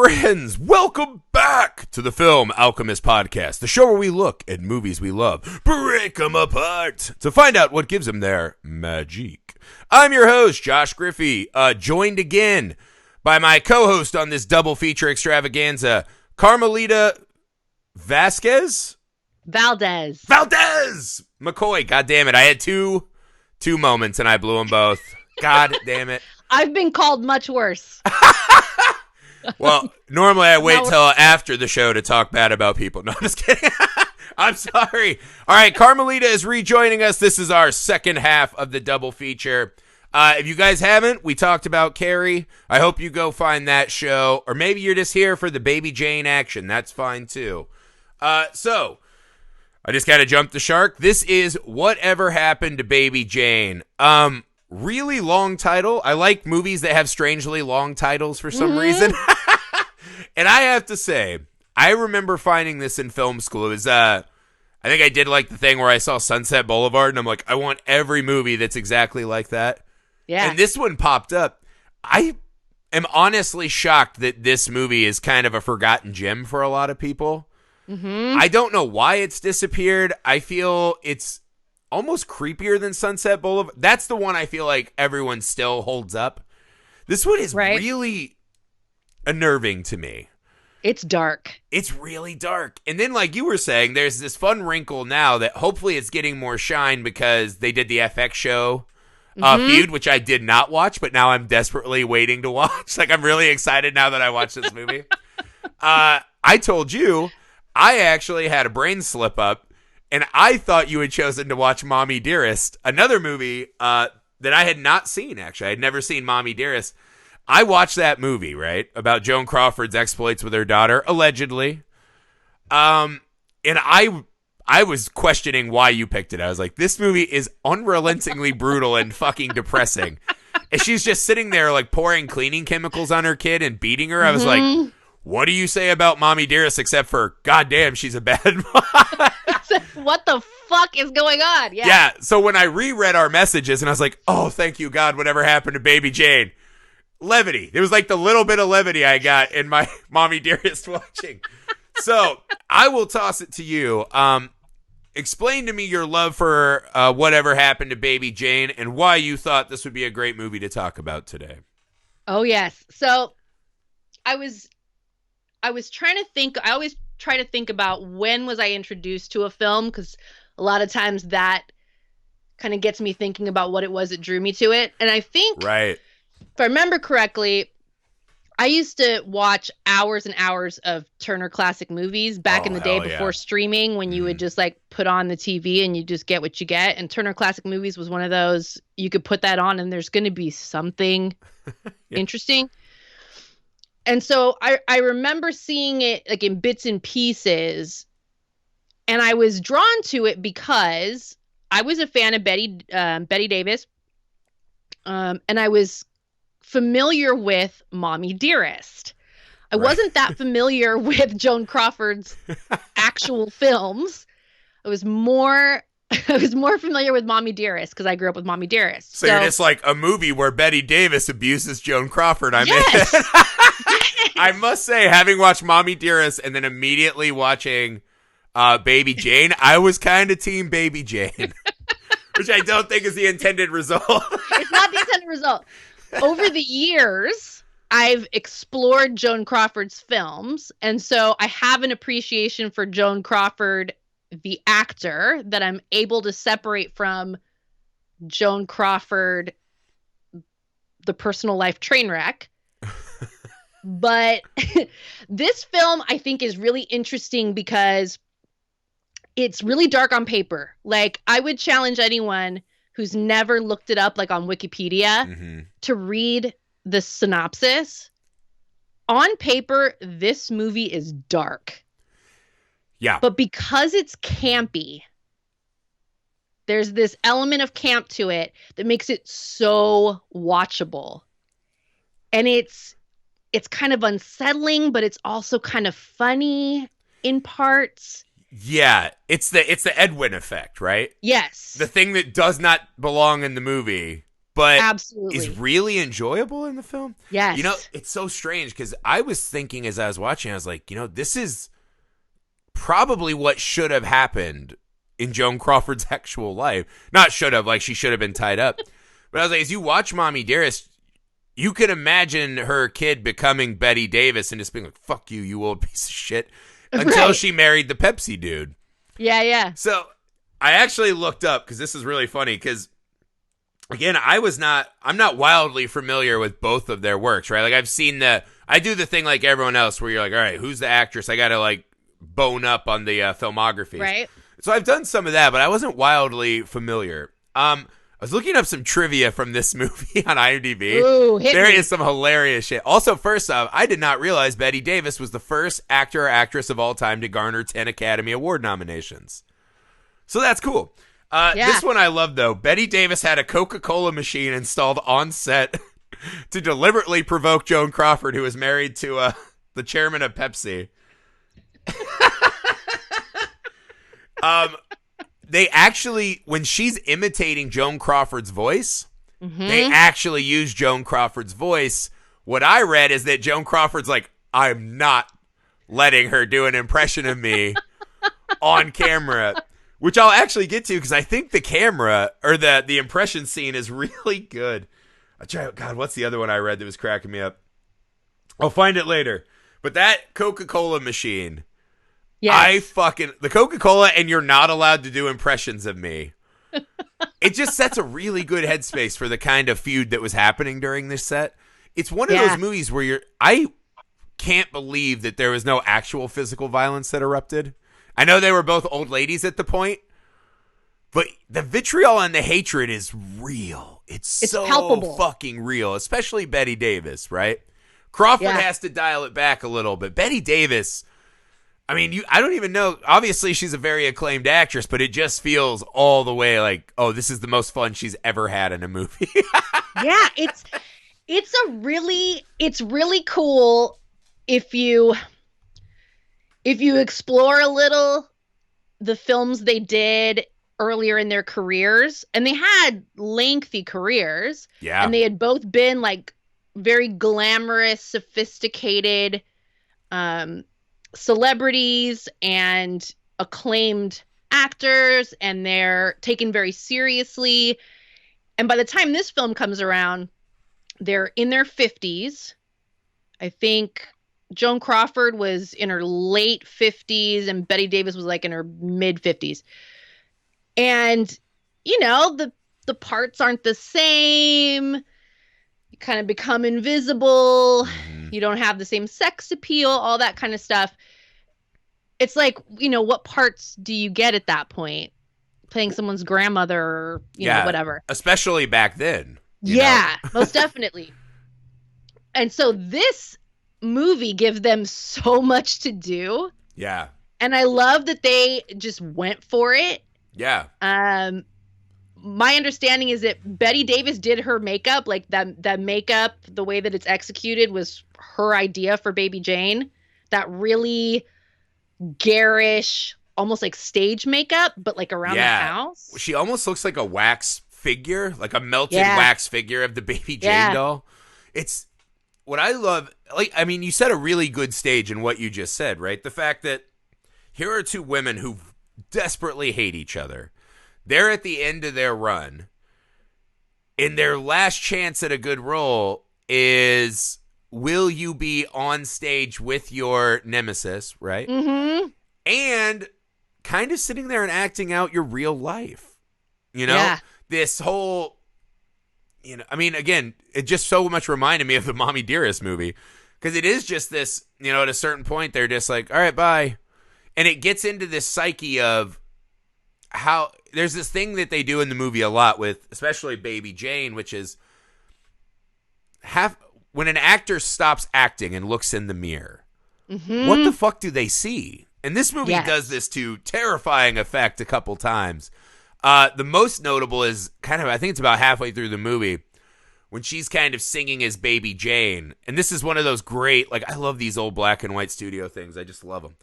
Friends, welcome back to the Film Alchemist podcast, the show where we look at movies we love, break them apart, to find out what gives them their magic. I'm your host, Josh Griffey, joined again by my co-host on this double feature extravaganza, Carmelita Valdez McCoy. God damn it, I had two moments and I blew them both. God damn it. I've been called much worse. Well, normally I wait till after the show to talk bad about people. No, I'm just kidding. I'm sorry. All right, Carmelita is rejoining us. This is our second half of the double feature. If you guys haven't, we talked about Carrie. I hope you go find that show. Or maybe you're just here for the Baby Jane action. That's fine, too. So, I just got to jump the shark. This is Whatever Happened to Baby Jane. Really long title. I like movies that have strangely long titles for some reason. And I have to say, I remember finding this in film school. It was, I think I did like the thing where I saw Sunset Boulevard, and I'm like, I want every movie that's exactly like that. Yeah. And this one popped up. I am honestly shocked that this movie is kind of a forgotten gem for a lot of people. I don't know why it's disappeared. I feel it's almost creepier than Sunset Boulevard. That's the one I feel like everyone still holds up. This one is really unnerving to me. It's dark. It's really dark. And then, like you were saying, there's this fun wrinkle now that hopefully it's getting more shine because they did the FX show Feud, which I did not watch, but now I'm desperately waiting to watch. Like, I'm really excited now that I watched this movie. I told you, I actually had a brain slip up. And I thought you had chosen to watch Mommy Dearest, another movie that I had not seen, actually. I had never seen Mommy Dearest. I watched that movie, right, about Joan Crawford's exploits with her daughter, allegedly. And I was questioning why you picked it. I was like, this movie is unrelentingly brutal and fucking depressing. And she's just sitting there, like, pouring cleaning chemicals on her kid and beating her. I was like, what do you say about Mommy Dearest except for, goddamn, she's a bad mom? What the fuck is going on? Yeah. So when I reread our messages and I was like, oh, thank you, God, whatever happened to Baby Jane? Levity. It was like the little bit of levity I got in my Mommy Dearest watching. So I will toss it to you. Explain to me your love for Whatever Happened to Baby Jane and why you thought this would be a great movie to talk about today. Oh, yes. So I was trying to think. I always try to think about when was I introduced to a film, because a lot of times that kind of gets me thinking about what it was that drew me to it. And I think, if I remember correctly, I used to watch hours and hours of Turner Classic Movies back in the day before streaming, when you would just like put on the TV and you just get what you get. And Turner Classic Movies was one of those, you could put that on and there's going to be something interesting. And so I remember seeing it like in bits and pieces, and I was drawn to it because I was a fan of Betty Davis, and I was familiar with Mommy Dearest. I wasn't that familiar with Joan Crawford's actual films. I was more familiar with Mommy Dearest because I grew up with Mommy Dearest. So you're just like a movie where Betty Davis abuses Joan Crawford. I'm in. I must say, having watched Mommy Dearest and then immediately watching Baby Jane, I was kind of team Baby Jane, which I don't think is the intended result. It's not the intended result. Over the years, I've explored Joan Crawford's films, and so I have an appreciation for Joan Crawford, the actor, that I'm able to separate from Joan Crawford, the personal life train wreck. But this film, I think, is really interesting because it's really dark on paper. Like, I would challenge anyone who's never looked it up, like on Wikipedia, to read the synopsis. On paper, this movie is dark. Yeah. But because it's campy, there's this element of camp to it that makes it so watchable. And it's kind of unsettling, but it's also kind of funny in parts. Yeah, it's the Edwin effect, right? Yes. The thing that does not belong in the movie but Absolutely. is really enjoyable in the film. Yes. You know, it's so strange because I was thinking as I was watching, I was like, you know, this is probably what should have happened in Joan Crawford's actual life. Not should have, like she should have been tied up. But I was like, as you watch Mommy Dearest, you can imagine her kid becoming Betty Davis and just being like, fuck you, you old piece of shit. Until she married the Pepsi dude. Yeah, yeah. So I actually looked up, because this is really funny, because again, I'm not wildly familiar with both of their works, right? Like I do the thing like everyone else where you're like, all right, who's the actress? I got to like bone up on the filmography. Right. So I've done some of that, but I wasn't wildly familiar. I was looking up some trivia from this movie on IMDb. Ooh, there is some hilarious shit. Also, first off, I did not realize Betty Davis was the first actor or actress of all time to garner 10 Academy Award nominations. So that's cool. This one I love, though. Betty Davis had a Coca-Cola machine installed on set to deliberately provoke Joan Crawford, who was married to the chairman of Pepsi. They actually, when she's imitating Joan Crawford's voice, they actually use Joan Crawford's voice. What I read is that Joan Crawford's like, I'm not letting her do an impression of me on camera, which I'll actually get to because I think the camera or the impression scene is really good. God, what's the other one I read that was cracking me up? I'll find it later. But that Coca-Cola machine. Yes. The Coca-Cola and you're not allowed to do impressions of me. It just sets a really good headspace for the kind of feud that was happening during this set. It's one of those movies where I can't believe that there was no actual physical violence that erupted. I know they were both old ladies at the point, but the vitriol and the hatred is real. It's so palpable. Fucking real, especially Betty Davis, right? Crawford has to dial it back a little, but Betty Davis, I mean, I don't even know. Obviously, she's a very acclaimed actress, but it just feels all the way like, oh, this is the most fun she's ever had in a movie. Yeah, it's really cool if you explore a little the films they did earlier in their careers, and they had lengthy careers. Yeah. And they had both been like very glamorous, sophisticated celebrities and acclaimed actors, and they're taken very seriously. And by the time this film comes around, they're in their 50s. I think Joan Crawford was in her late 50s and Betty Davis was like in her mid 50s. And, you know, the parts aren't the same. You kind of become invisible. Mm-hmm. You don't have the same sex appeal, all that kind of stuff. It's like, you know, what parts do you get at that point? Playing someone's grandmother or, you know, whatever. Especially back then. Yeah, most definitely. And so this movie gives them so much to do. Yeah. And I love that they just went for it. Yeah. My understanding is that Betty Davis did her makeup, like that makeup, the way that it's executed was her idea for Baby Jane. That really garish, almost like stage makeup, but like around the house. She almost looks like a wax figure, like a melted wax figure of the Baby Jane doll. It's what I love. Like, I mean, you set a really good stage in what you just said, right? The fact that here are two women who desperately hate each other. They're at the end of their run. And their last chance at a good role is, will you be on stage with your nemesis, right? Mm-hmm. And kind of sitting there and acting out your real life. You know? Yeah. This whole, you know, I mean, again, it just so much reminded me of the Mommy Dearest movie. Because it is just this, you know, at a certain point, they're just like, all right, bye. And it gets into this psyche of how there's this thing that they do in the movie a lot with, especially Baby Jane, which is when an actor stops acting and looks in the mirror, what the fuck do they see? And this movie does this to terrifying effect a couple times. The most notable is kind of, I think it's about halfway through the movie, when she's kind of singing as Baby Jane. And this is one of those great, like, I love these old black and white studio things. I just love them.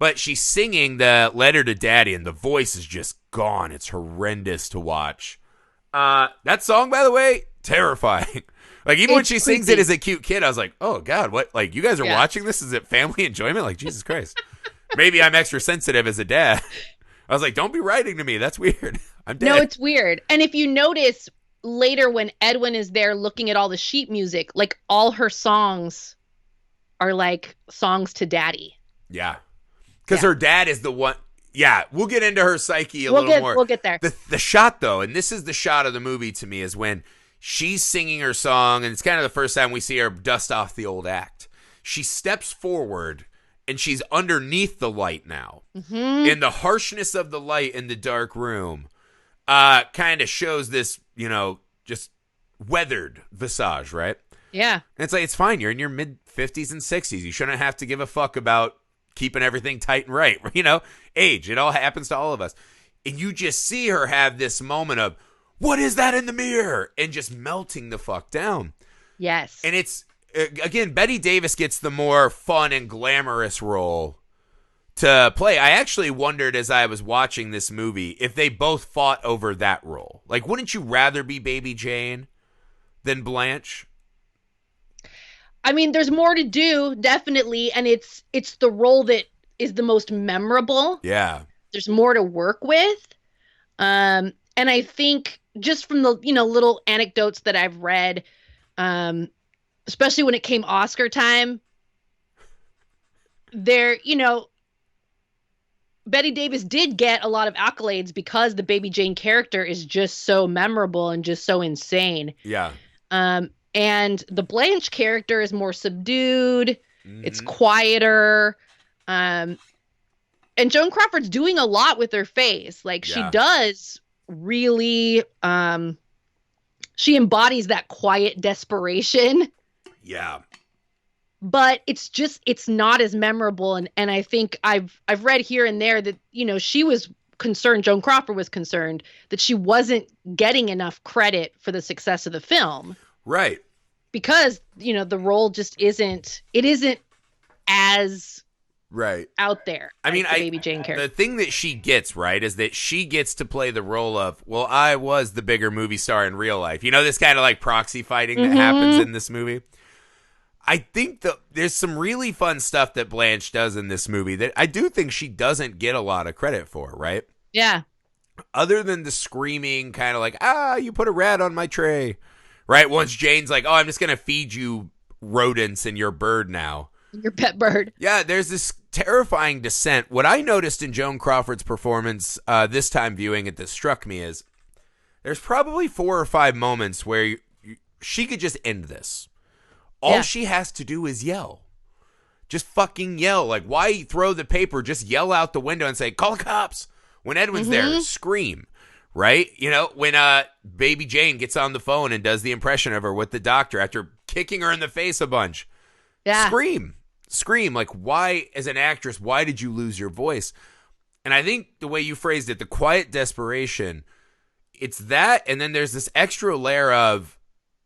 But she's singing the Letter to Daddy, and the voice is just gone. It's horrendous to watch. That song, by the way, terrifying. Like, even when It's she sings creepy. it as a cute kid, I was like, oh, God, what? Like, you guys are Yeah. watching this? Is it family enjoyment? Like, Jesus Christ. Maybe I'm extra sensitive as a dad. I was like, don't be writing to me. That's weird. I'm dead. No, it's weird. And if you notice later when Edwin is there looking at all the sheet music, like all her songs are like songs to Daddy. Yeah. Because Yeah. her dad is the one. Yeah, we'll get into her psyche a little more. We'll get there. The shot, though, and this is the shot of the movie to me, is when she's singing her song, and it's kind of the first time we see her dust off the old act. She steps forward, and she's underneath the light now. Mm-hmm. And the harshness of the light in the dark room kind of shows this, just weathered visage, right? Yeah. And it's like, it's fine. You're in your mid-50s and 60s. You shouldn't have to give a fuck about keeping everything tight and right. Age. It all happens to all of us. And you just see her have this moment of, what is that in the mirror? And just melting the fuck down. Yes. And it's, again, Betty Davis gets the more fun and glamorous role to play. I actually wondered as I was watching this movie if they both fought over that role. Like, wouldn't you rather be Baby Jane than Blanche? I mean, there's more to do, definitely, and it's the role that is the most memorable. Yeah. There's more to work with. And I think just from the, little anecdotes that I've read, especially when it came Oscar time, there, Betty Davis did get a lot of accolades because the Baby Jane character is just so memorable and just so insane. Yeah. And the Blanche character is more subdued. Mm-hmm. It's quieter. And Joan Crawford's doing a lot with her face. Like, she does really, she embodies that quiet desperation. Yeah. But it's not as memorable. And I think I've read here and there that, she was concerned, Joan Crawford was concerned that she wasn't getting enough credit for the success of the film. Right. Because, the role just isn't as right out there. I mean, the Baby Jane character. The thing that she gets, right, is that she gets to play the role of, well, I was the bigger movie star in real life. This kind of like proxy fighting that happens in this movie. I think there's some really fun stuff that Blanche does in this movie that I do think she doesn't get a lot of credit for, right? Yeah. Other than the screaming kind of like, you put a rat on my tray, right? Once Jane's like, I'm just going to feed you rodents and your bird now. Your pet bird. Yeah, there's this terrifying descent. What I noticed in Joan Crawford's performance this time viewing it that struck me is there's probably 4 or 5 moments where she could just end this. All she has to do is yell. Just fucking yell. Like, why throw the paper? Just yell out the window and say, call the cops. When Edwin's there, scream. Right? When Baby Jane gets on the phone and does the impression of her with the doctor after kicking her in the face a bunch. Yeah. Scream. Like, why, as an actress, why did you lose your voice? And I think the way you phrased it, the quiet desperation, it's that, and then there's this extra layer of,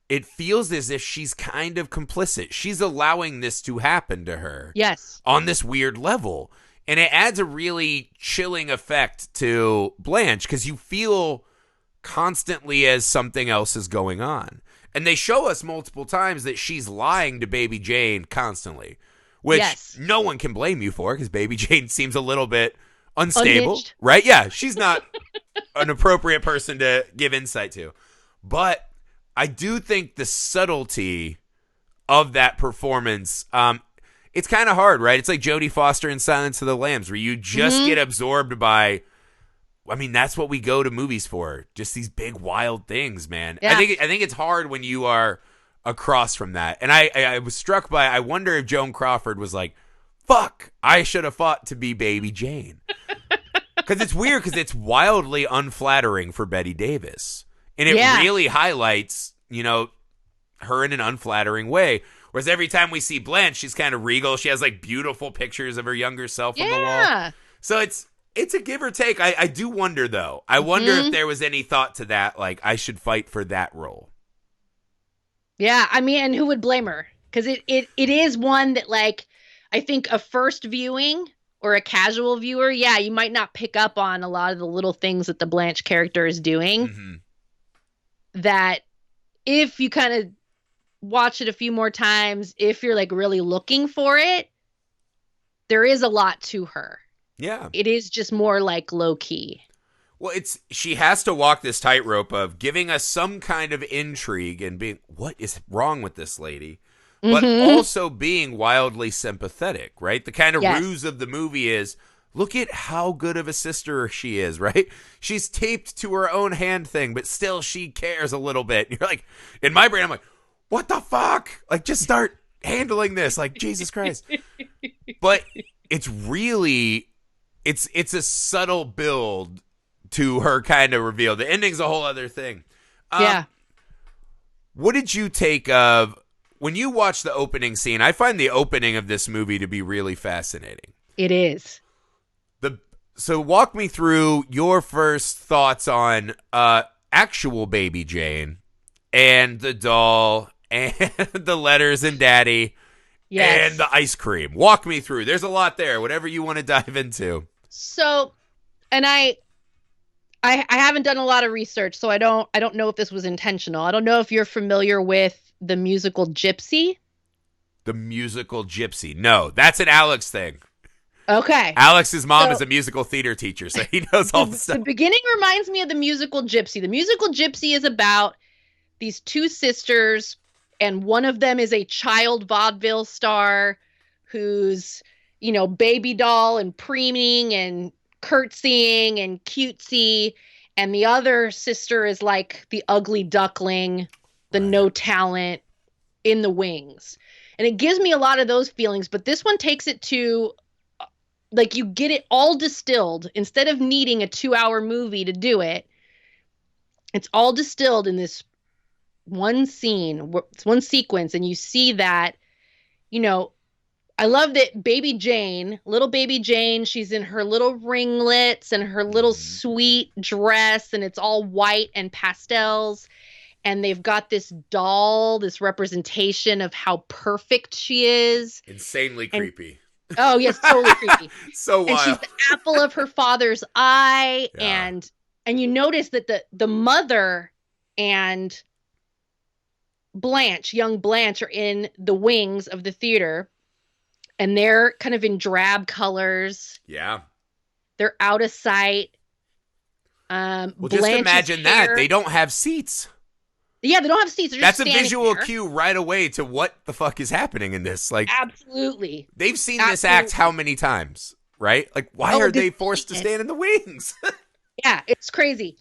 it feels as if she's kind of complicit. She's allowing this to happen to her. Yes. On this weird level. And it adds a really chilling effect to Blanche because you feel constantly as something else is going on. And they show us multiple times that she's lying to Baby Jane constantly, which no one can blame you for because Baby Jane seems a little bit unstable. Unhinged. Right? Yeah, she's not an appropriate person to give insight to. But I do think the subtlety of that performance, it's kind of hard, right? It's like Jodie Foster in Silence of the Lambs, where you just get absorbed by, I mean, that's what we go to movies for. Just these big, wild things, man. Yeah. I think it's hard when you are across from that. And I was struck by, I wonder if Joan Crawford was like, fuck, I should have fought to be Baby Jane. Because it's weird, because it's wildly unflattering for Betty Davis. And it really highlights, her in an unflattering way. Whereas every time we see Blanche, she's kind of regal. She has like beautiful pictures of her younger self on the wall. So it's a give or take. I do wonder, though. I wonder if there was any thought to that, like, I should fight for that role. Yeah, I mean, and who would blame her? Because it is one that, like, I think a first viewing or a casual viewer, you might not pick up on a lot of the little things that the Blanche character is doing. Mm-hmm. That if you kind of watch it a few more times, if you're like really looking for it, there is a lot to her. Yeah. It is just more like low key. Well, she has to walk this tightrope of giving us some kind of intrigue and being, what is wrong with this lady? But Mm-hmm. also being wildly sympathetic, right? The kind of Yes. ruse of the movie is, look at how good of a sister she is, right? She's taped to her own hand thing, but still she cares a little bit. You're like, in my brain, I'm like, what the fuck? Like, just start handling this. Like, Jesus Christ. But it's really, it's a subtle build to her kind of reveal. The ending's a whole other thing. Yeah. What did you take of when you watch the opening scene? I find the opening of this movie to be really fascinating. It is. So walk me through your first thoughts on actual baby Jane and the doll and the letters and daddy Yes. and the ice cream. Walk me through. There's a lot there. Whatever you want to dive into. So, and I haven't done a lot of research, so I don't know if this was intentional. I don't know if you're familiar with the musical Gypsy. The musical Gypsy. No, that's an Alex thing. Okay. Alex's mom is a musical theater teacher, so he knows all the stuff. The beginning reminds me of the musical Gypsy. The musical Gypsy is about these two sisters, and one of them is a child vaudeville star who's, baby doll and preening and curtsying and cutesy, and the other sister is like the ugly duckling, the no talent in the wings. And it gives me a lot of those feelings, but this one takes it to, like, you get it all distilled. Instead of needing a 2-hour movie to do it, it's all distilled in this one scene, it's one sequence, and you see that, I love that little baby Jane, she's in her little ringlets and her little sweet dress, and it's all white and pastels. And they've got this doll, this representation of how perfect she is. Insanely creepy. Oh, yes, totally creepy. So wild. And she's the apple of her father's eye. Yeah. And you notice that the mother and young Blanche, are in the wings of the theater. And they're kind of in drab colors. Yeah. They're out of sight. Well, Blanche's just imagine hair, that. They don't have seats. Yeah, they don't have seats. They're That's just a visual there. cue right away to what the fuck is happening in this. Like, absolutely. They've seen this act how many times, right? Like, why are they forced to stand in the wings? Yeah, it's crazy.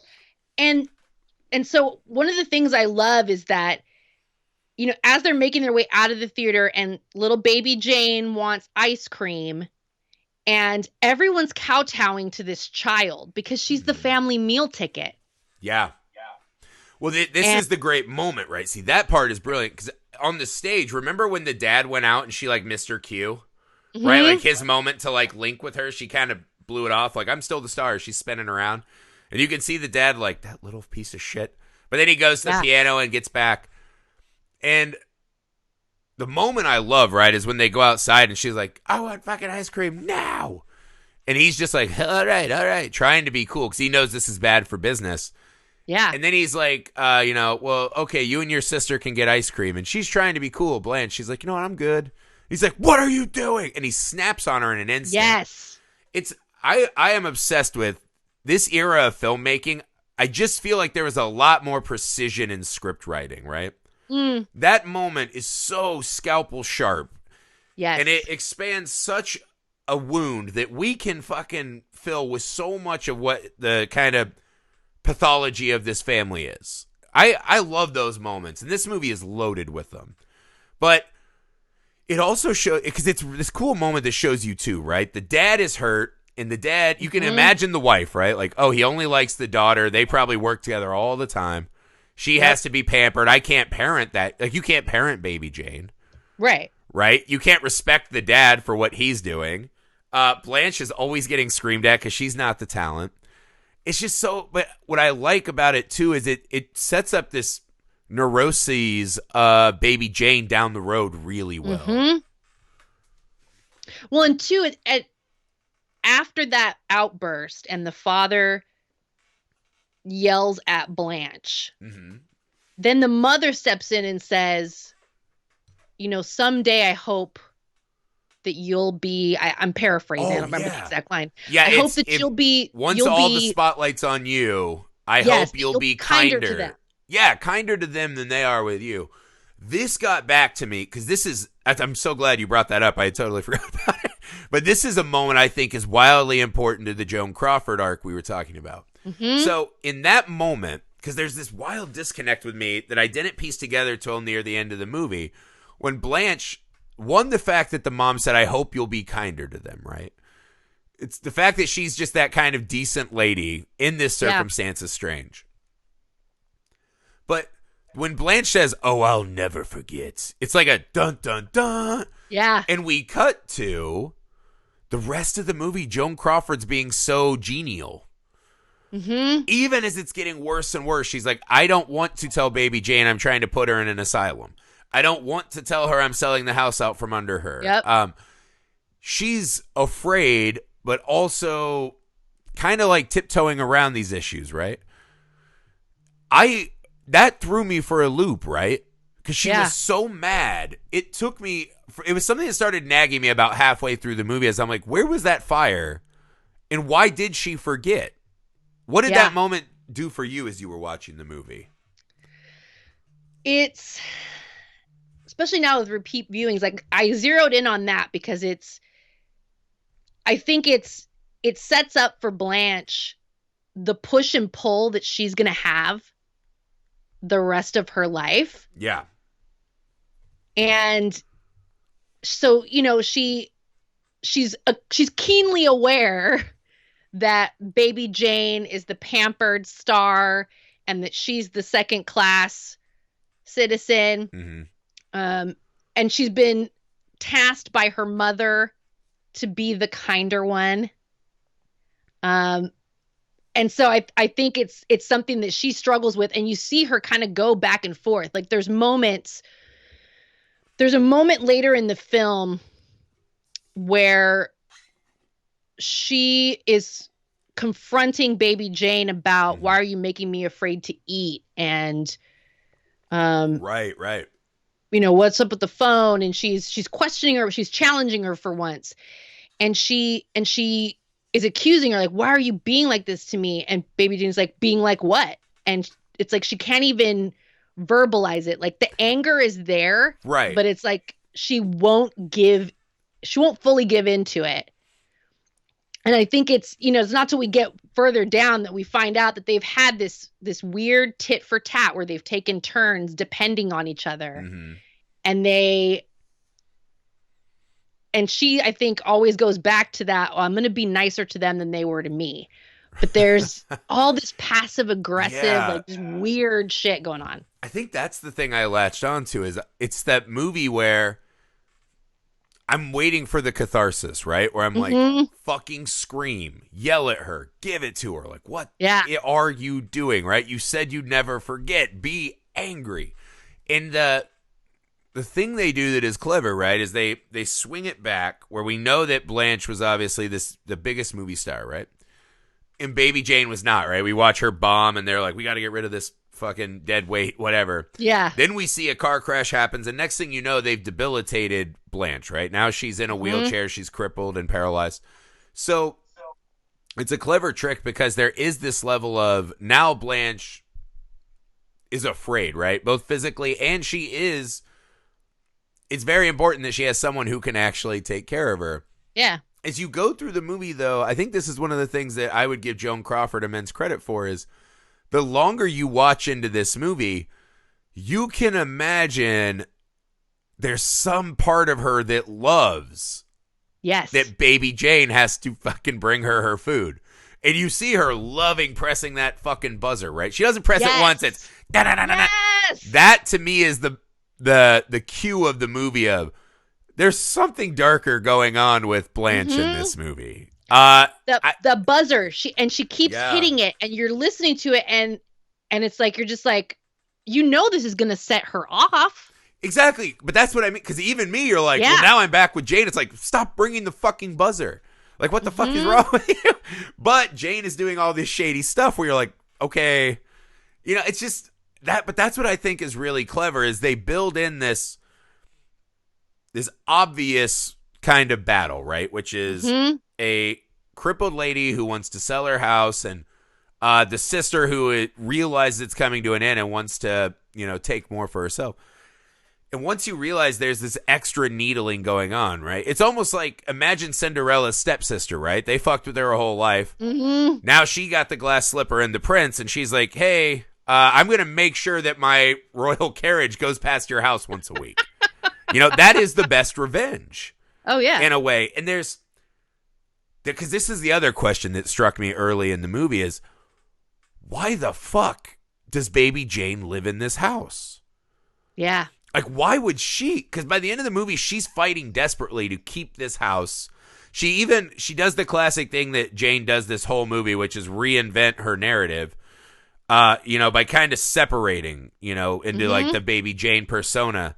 And so one of the things I love is that, as they're making their way out of the theater and little baby Jane wants ice cream, and everyone's kowtowing to this child because she's the family meal ticket. Yeah. Well, this is the great moment, right? See, that part is brilliant because on the stage, remember when the dad went out and she like missed her cue, right? Like his moment to like link with her, she kind of blew it off. Like, I'm still the star. She's spinning around, and you can see the dad like, that little piece of shit. But then he goes to the piano and gets back, and the moment I love, right, is when they go outside and she's like, I want fucking ice cream now, and he's just like, all right, trying to be cool because he knows this is bad for business. Yeah. And then he's like, well, okay, you and your sister can get ice cream. And she's trying to be cool, Blanche. She's like, you know what, I'm good. He's like, what are you doing? And he snaps on her in an instant. Yes. I am obsessed with this era of filmmaking. I just feel like there was a lot more precision in script writing, right? That moment is so scalpel sharp. Yes. And it expands such a wound that we can fucking fill with so much of what the kind of pathology of this family is. I love those moments, and this movie is loaded with them. But it also shows, because it's this cool moment that shows you too, right? The dad is hurt, and the dad, you can imagine the wife, right? Like, oh, he only likes the daughter. They probably work together all the time. She has to be pampered. I can't parent that. Like, you can't parent baby Jane. Right. Right? You can't respect the dad for what he's doing. Blanche is always getting screamed at because she's not the talent. It's just so, but what I like about it too is it sets up this neuroses baby Jane down the road really well. Well, and two, after that outburst and the father yells at Blanche, then the mother steps in and says, someday I hope that you'll be, I'm paraphrasing, I Oh don't remember the yeah. exact line. Yeah, I hope it's that if once you'll all the be, spotlight's on you, I yes, hope you'll you'll be be kinder to them. kinder. Yeah, kinder to them than they are with you. This got back to me because I'm so glad you brought that up. I had totally forgot about it. But this is a moment I think is wildly important to the Joan Crawford arc we were talking about. Mm-hmm. So in that moment, because there's this wild disconnect with me that I didn't piece together till near the end of the movie, when Blanche, the fact that the mom said, I hope you'll be kinder to them, right? It's the fact that she's just that kind of decent lady in this circumstance is strange. But when Blanche says, oh, I'll never forget, it's like a dun, dun, dun. Yeah. And we cut to the rest of the movie, Joan Crawford's being so genial. Mm-hmm. Even as it's getting worse and worse, she's like, I don't want to tell baby Jane I'm trying to put her in an asylum. I don't want to tell her I'm selling the house out from under her. Yep. She's afraid, but also kind of like tiptoeing around these issues, right? That threw me for a loop, right? Because she was so mad. It was something that started nagging me about halfway through the movie as I'm like, where was that fire? And why did she forget? What did that moment do for you as you were watching the movie? It's, especially now with repeat viewings, like I zeroed in on that because I think it sets up for Blanche the push and pull that she's going to have the rest of her life. Yeah. And so, she's keenly aware that baby Jane is the pampered star and that she's the second class citizen. Mm-hmm. And she's been tasked by her mother to be the kinder one. And so I think it's something that she struggles with, and you see her kind of go back and forth. Like there's a moment later in the film where she is confronting baby Jane about why are you making me afraid to eat? And right. What's up with the phone? And she's questioning her, she's challenging her for once. And she is accusing her, like, why are you being like this to me? And baby Jane's like, being like what? And it's like she can't even verbalize it. Like the anger is there, right? But it's like she won't fully give into it. And I think it's not till we get further down that we find out that they've had this weird tit for tat where they've taken turns depending on each other. Mm-hmm. And she, I think, always goes back to that, I'm going to be nicer to them than they were to me. But there's all this passive aggressive, like just weird shit going on. I think that's the thing I latched onto is it's that movie where I'm waiting for the catharsis, right? Where I'm like, fucking scream, yell at her, give it to her. Like, what are you doing, right? You said you'd never forget. Be angry. And the thing they do that is clever, right, is they swing it back where we know that Blanche was obviously the biggest movie star, right? And baby Jane was not, right? We watch her bomb and they're like, we got to get rid of this fucking dead weight, whatever. Yeah. Then we see a car crash happens, and next thing you know, they've debilitated Blanche, right? Now she's in a wheelchair, she's crippled and paralyzed. So it's a clever trick because there is this level of now Blanche is afraid, right? Both physically and it's very important that she has someone who can actually take care of her. Yeah. As you go through the movie, though, I think this is one of the things that I would give Joan Crawford immense credit for is the longer you watch into this movie, you can imagine there's some part of her that loves that baby Jane has to fucking bring her food. And you see her loving pressing that fucking buzzer, right? She doesn't press it once. It's da-da-da-da-da. That to me is the cue of the movie of there's something darker going on with Blanche in this movie. The buzzer, she keeps hitting it, and you're listening to it, and it's like you're just like, this is gonna set her off. Exactly, but that's what I mean. Because even me, you're like, well, now I'm back with Jane. It's like, stop bringing the fucking buzzer. Like, what the fuck is wrong with you? But Jane is doing all this shady stuff where you're like, okay, it's just but that's what I think is really clever is they build in this obvious kind of battle, right? Which is a crippled lady who wants to sell her house, and the sister who realizes it's coming to an end and wants to, take more for herself. And once you realize there's this extra needling going on, right? It's almost like, imagine Cinderella's stepsister, right? They fucked with her whole life. Mm-hmm. Now she got the glass slipper and the prince, and she's like, hey, I'm going to make sure that my royal carriage goes past your house once a week. That is the best revenge. Oh, yeah. In a way. And because this is the other question that struck me early in the movie is, why the fuck does baby Jane live in this house? Yeah. Like, why would she? Because by the end of the movie, she's fighting desperately to keep this house. She does the classic thing that Jane does this whole movie, which is reinvent her narrative, by kind of separating, into like the baby Jane persona.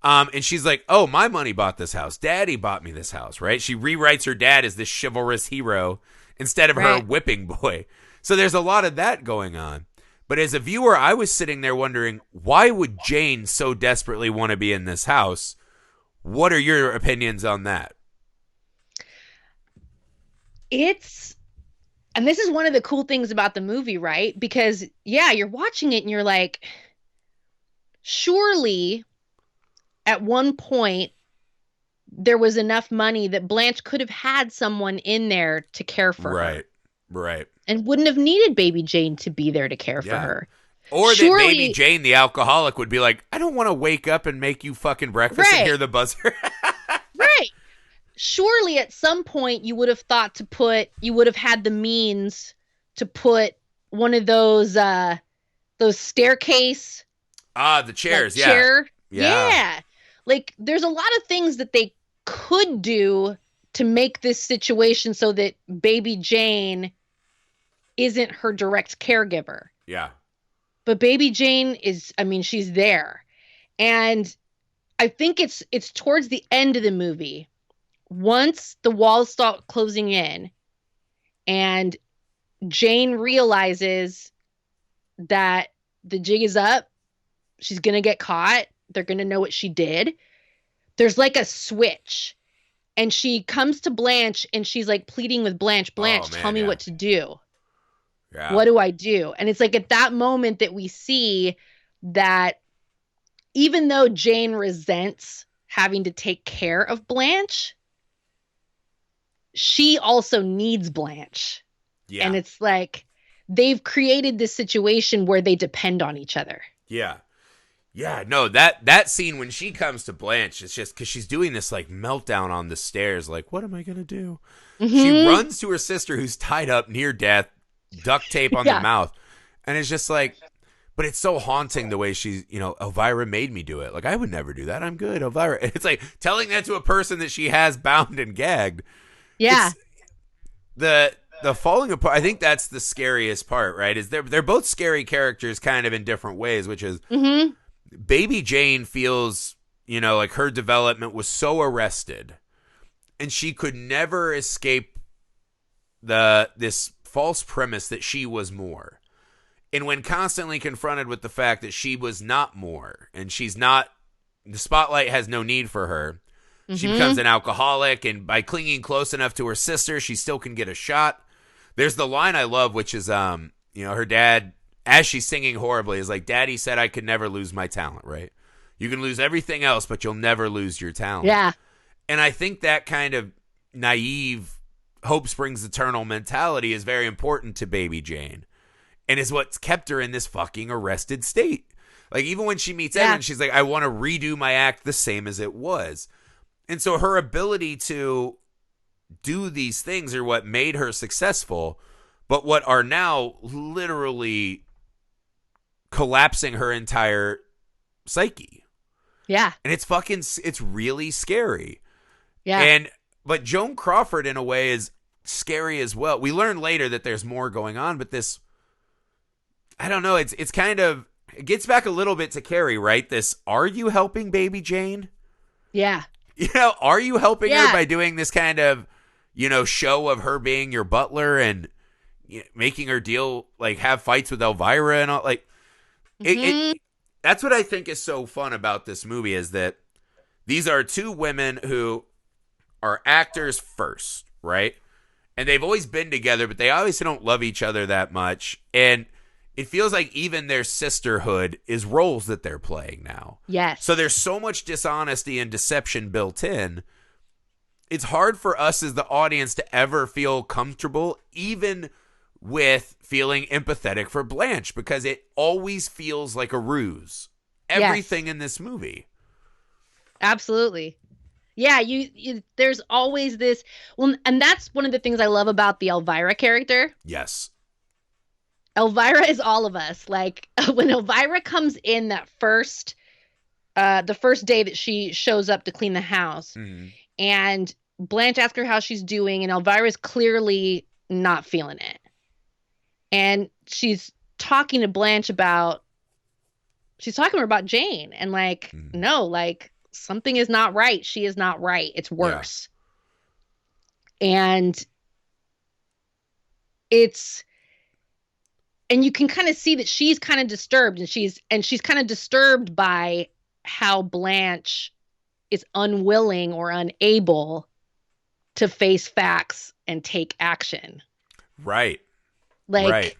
And she's like, oh, my money bought this house. Daddy bought me this house, right? She rewrites her dad as this chivalrous hero instead of her whipping boy. So there's a lot of that going on. But as a viewer, I was sitting there wondering, why would Jane so desperately want to be in this house? What are your opinions on that? And this is one of the cool things about the movie, right? Because, yeah, you're watching it and you're like, surely at one point there was enough money that Blanche could have had someone in there to care for her. Right. And wouldn't have needed baby Jane to be there to care for her. Or surely, that baby Jane, the alcoholic, would be like, I don't want to wake up and make you fucking breakfast and hear the buzzer. Right. Surely at some point you would have had the means to put one of those staircase. The chairs, like, chair. Yeah. Like, there's a lot of things that they could do to make this situation so that baby Jane isn't her direct caregiver. Yeah. But baby Jane she's there. And I think it's towards the end of the movie, once the walls start closing in and Jane realizes that the jig is up, she's going to get caught, they're going to know what she did. There's like a switch. And she comes to Blanche and she's like pleading with Blanche, tell me what to do. Yeah. What do I do? And it's like at that moment that we see that even though Jane resents having to take care of Blanche, she also needs Blanche. Yeah. And it's like they've created this situation where they depend on each other. Yeah. Yeah, no, that scene when she comes to Blanche, it's just because she's doing this like meltdown on the stairs, like, what am I going to do? Mm-hmm. She runs to her sister who's tied up near death, duct tape on the mouth. And it's just like, but it's so haunting the way she's, Elvira made me do it. Like, I would never do that. I'm good, Elvira. It's like telling that to a person that she has bound and gagged. Yeah. It's the falling apart, I think that's the scariest part, right? Is they're both scary characters kind of in different ways, which is... Mm-hmm. Baby Jane feels, like her development was so arrested and she could never escape this false premise that she was more. And when constantly confronted with the fact that she was not more and the spotlight has no need for her, she becomes an alcoholic, and by clinging close enough to her sister, she still can get a shot. There's the line I love, which is, her dad, as she's singing horribly, is like, Daddy said I could never lose my talent, right? You can lose everything else, but you'll never lose your talent. Yeah. And I think that kind of naive, hope springs eternal mentality is very important to baby Jane. And is what's kept her in this fucking arrested state. Like, even when she meets Edwin, she's like, I want to redo my act the same as it was. And so her ability to do these things are what made her successful, but what are now literally collapsing her entire psyche. Yeah. And it's really scary. Yeah. But Joan Crawford in a way is scary as well. We learn later that there's more going on, but this, I don't know, it's kind of, it gets back a little bit to Carrie, right? This, are you helping baby Jane? Yeah. Are you helping her by doing this kind of, show of her being your butler and making her have fights with Elvira and all, like, it that's what I think is so fun about this movie is that these are two women who are actors first, right? And they've always been together, but they obviously don't love each other that much. And it feels like even their sisterhood is roles that they're playing now. Yes. So there's so much dishonesty and deception built in. It's hard for us as the audience to ever feel comfortable, even with feeling empathetic for Blanche, because it always feels like a ruse. Everything in this movie. Absolutely. Yeah, you there's always this, well, and that's one of the things I love about the Elvira character. Yes. Elvira is all of us. Like when Elvira comes in that the first day that she shows up to clean the house, and Blanche asks her how she's doing, and Elvira's clearly not feeling it. And she's talking to Blanche about Jane, and like, no, like something is not right. She is not right. It's worse. Yeah. And you can kind of see that she's kind of disturbed, and she's kind of disturbed by how Blanche is unwilling or unable to face facts and take action. Right. Like,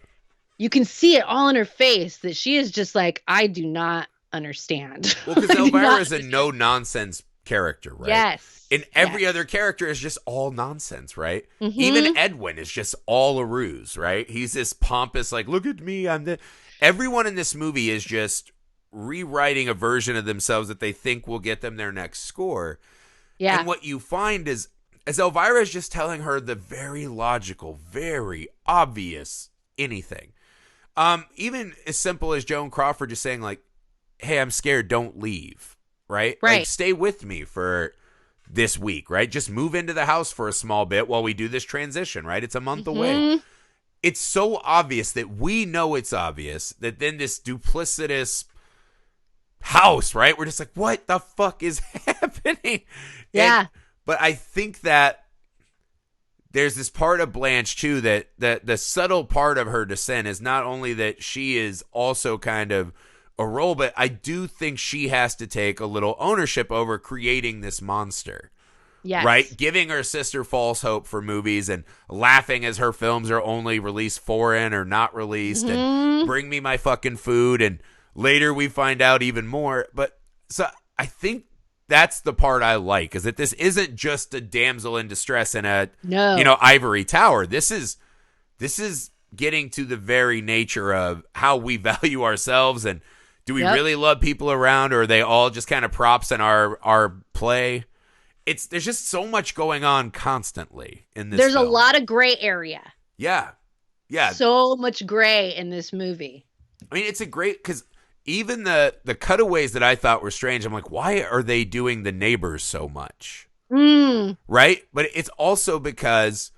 you can see it all in her face that she is just like, I do not understand. Well, because Elvira is a no-nonsense character, right? Yes. And every other character is just all nonsense, right? Even Edwin is just all a ruse, right? He's this pompous, like, look at me, I'm the... Everyone in this movie is just rewriting a version of themselves that they think will get them their next score. Yeah. And what you find is, as Elvira is just telling her the very logical, very obvious anything. Even as simple as Joan Crawford just saying, like, hey, I'm scared, don't leave, right? Like, stay with me for this week, right? Just move into the house for a small bit while we do this transition, right? It's a month away. It's so obvious that we know it's obvious that then this duplicitous house, right? We're just like, what the fuck is happening? Yeah. But I think that there's this part of Blanche, too, that the subtle part of her descent is not only that she is also kind of a role, but I do think she has to take a little ownership over creating this monster. Yes. Right? Giving her sister false hope for movies and laughing as her films are only released foreign or not released and bring me my fucking food. And later we find out even more. But so I think that's the part I like, is that this isn't just a damsel in distress in a ivory tower. This is getting to the very nature of how we value ourselves, and do we really love people around, or are they all just kind of props in our play? There's just so much going on constantly in this. There's a lot of gray area. Yeah. So much gray in this movie. I mean, it's a great, because even the cutaways that I thought were strange, I'm like, why are they doing the neighbors so much? Right? But it's also because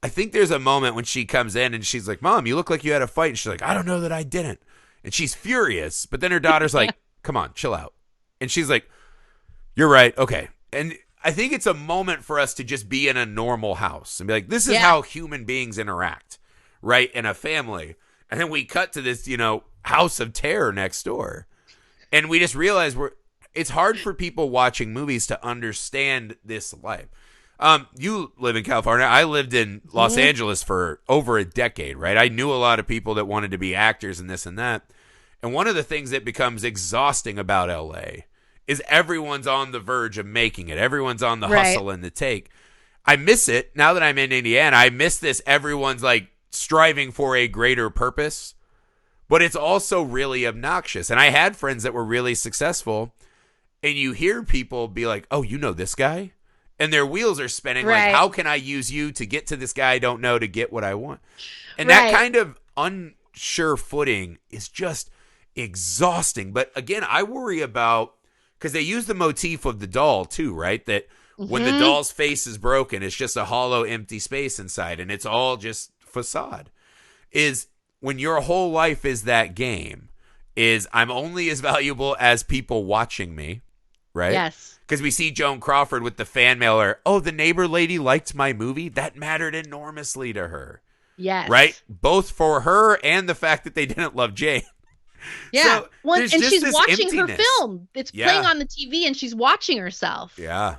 I think there's a moment when she comes in and she's like, Mom, you look like you had a fight. And she's like, I don't know that I didn't. And she's furious. But then her daughter's like, come on, chill out. And she's like, you're right. Okay. And I think it's a moment for us to just be in a normal house and be like, this is how human beings interact, right? In a family. And then we cut to this, house of terror next door. And we just realize it's hard for people watching movies to understand this life. You live in California. I lived in Los Angeles for over a decade, right? I knew a lot of people that wanted to be actors and this and that. And one of the things that becomes exhausting about LA is everyone's on the verge of making it. Everyone's on the hustle and the take. I miss it. Now that I'm in Indiana, I miss this. Everyone's like striving for a greater purpose. But it's also really obnoxious. And I had friends that were really successful. And you hear people be like, oh, you know this guy? And their wheels are spinning. Like, how can I use you to get to this guy I don't know to get what I want? And that kind of unsure footing is just exhausting. But again, I worry about, because they use the motif of the doll too, right? That when the doll's face is broken, it's just a hollow, empty space inside. And it's all just facade. Is when your whole life is that game, is I'm only as valuable as people watching me, right? Yes. Because we see Joan Crawford with the fan mailer. Oh, the neighbor lady liked my movie. That mattered enormously to her. Yes. Right? Both for her and the fact that they didn't love Jane. Yeah. So Well, there's and just she's this watching her emptiness. film. It's playing on the TV and she's watching herself. Yeah.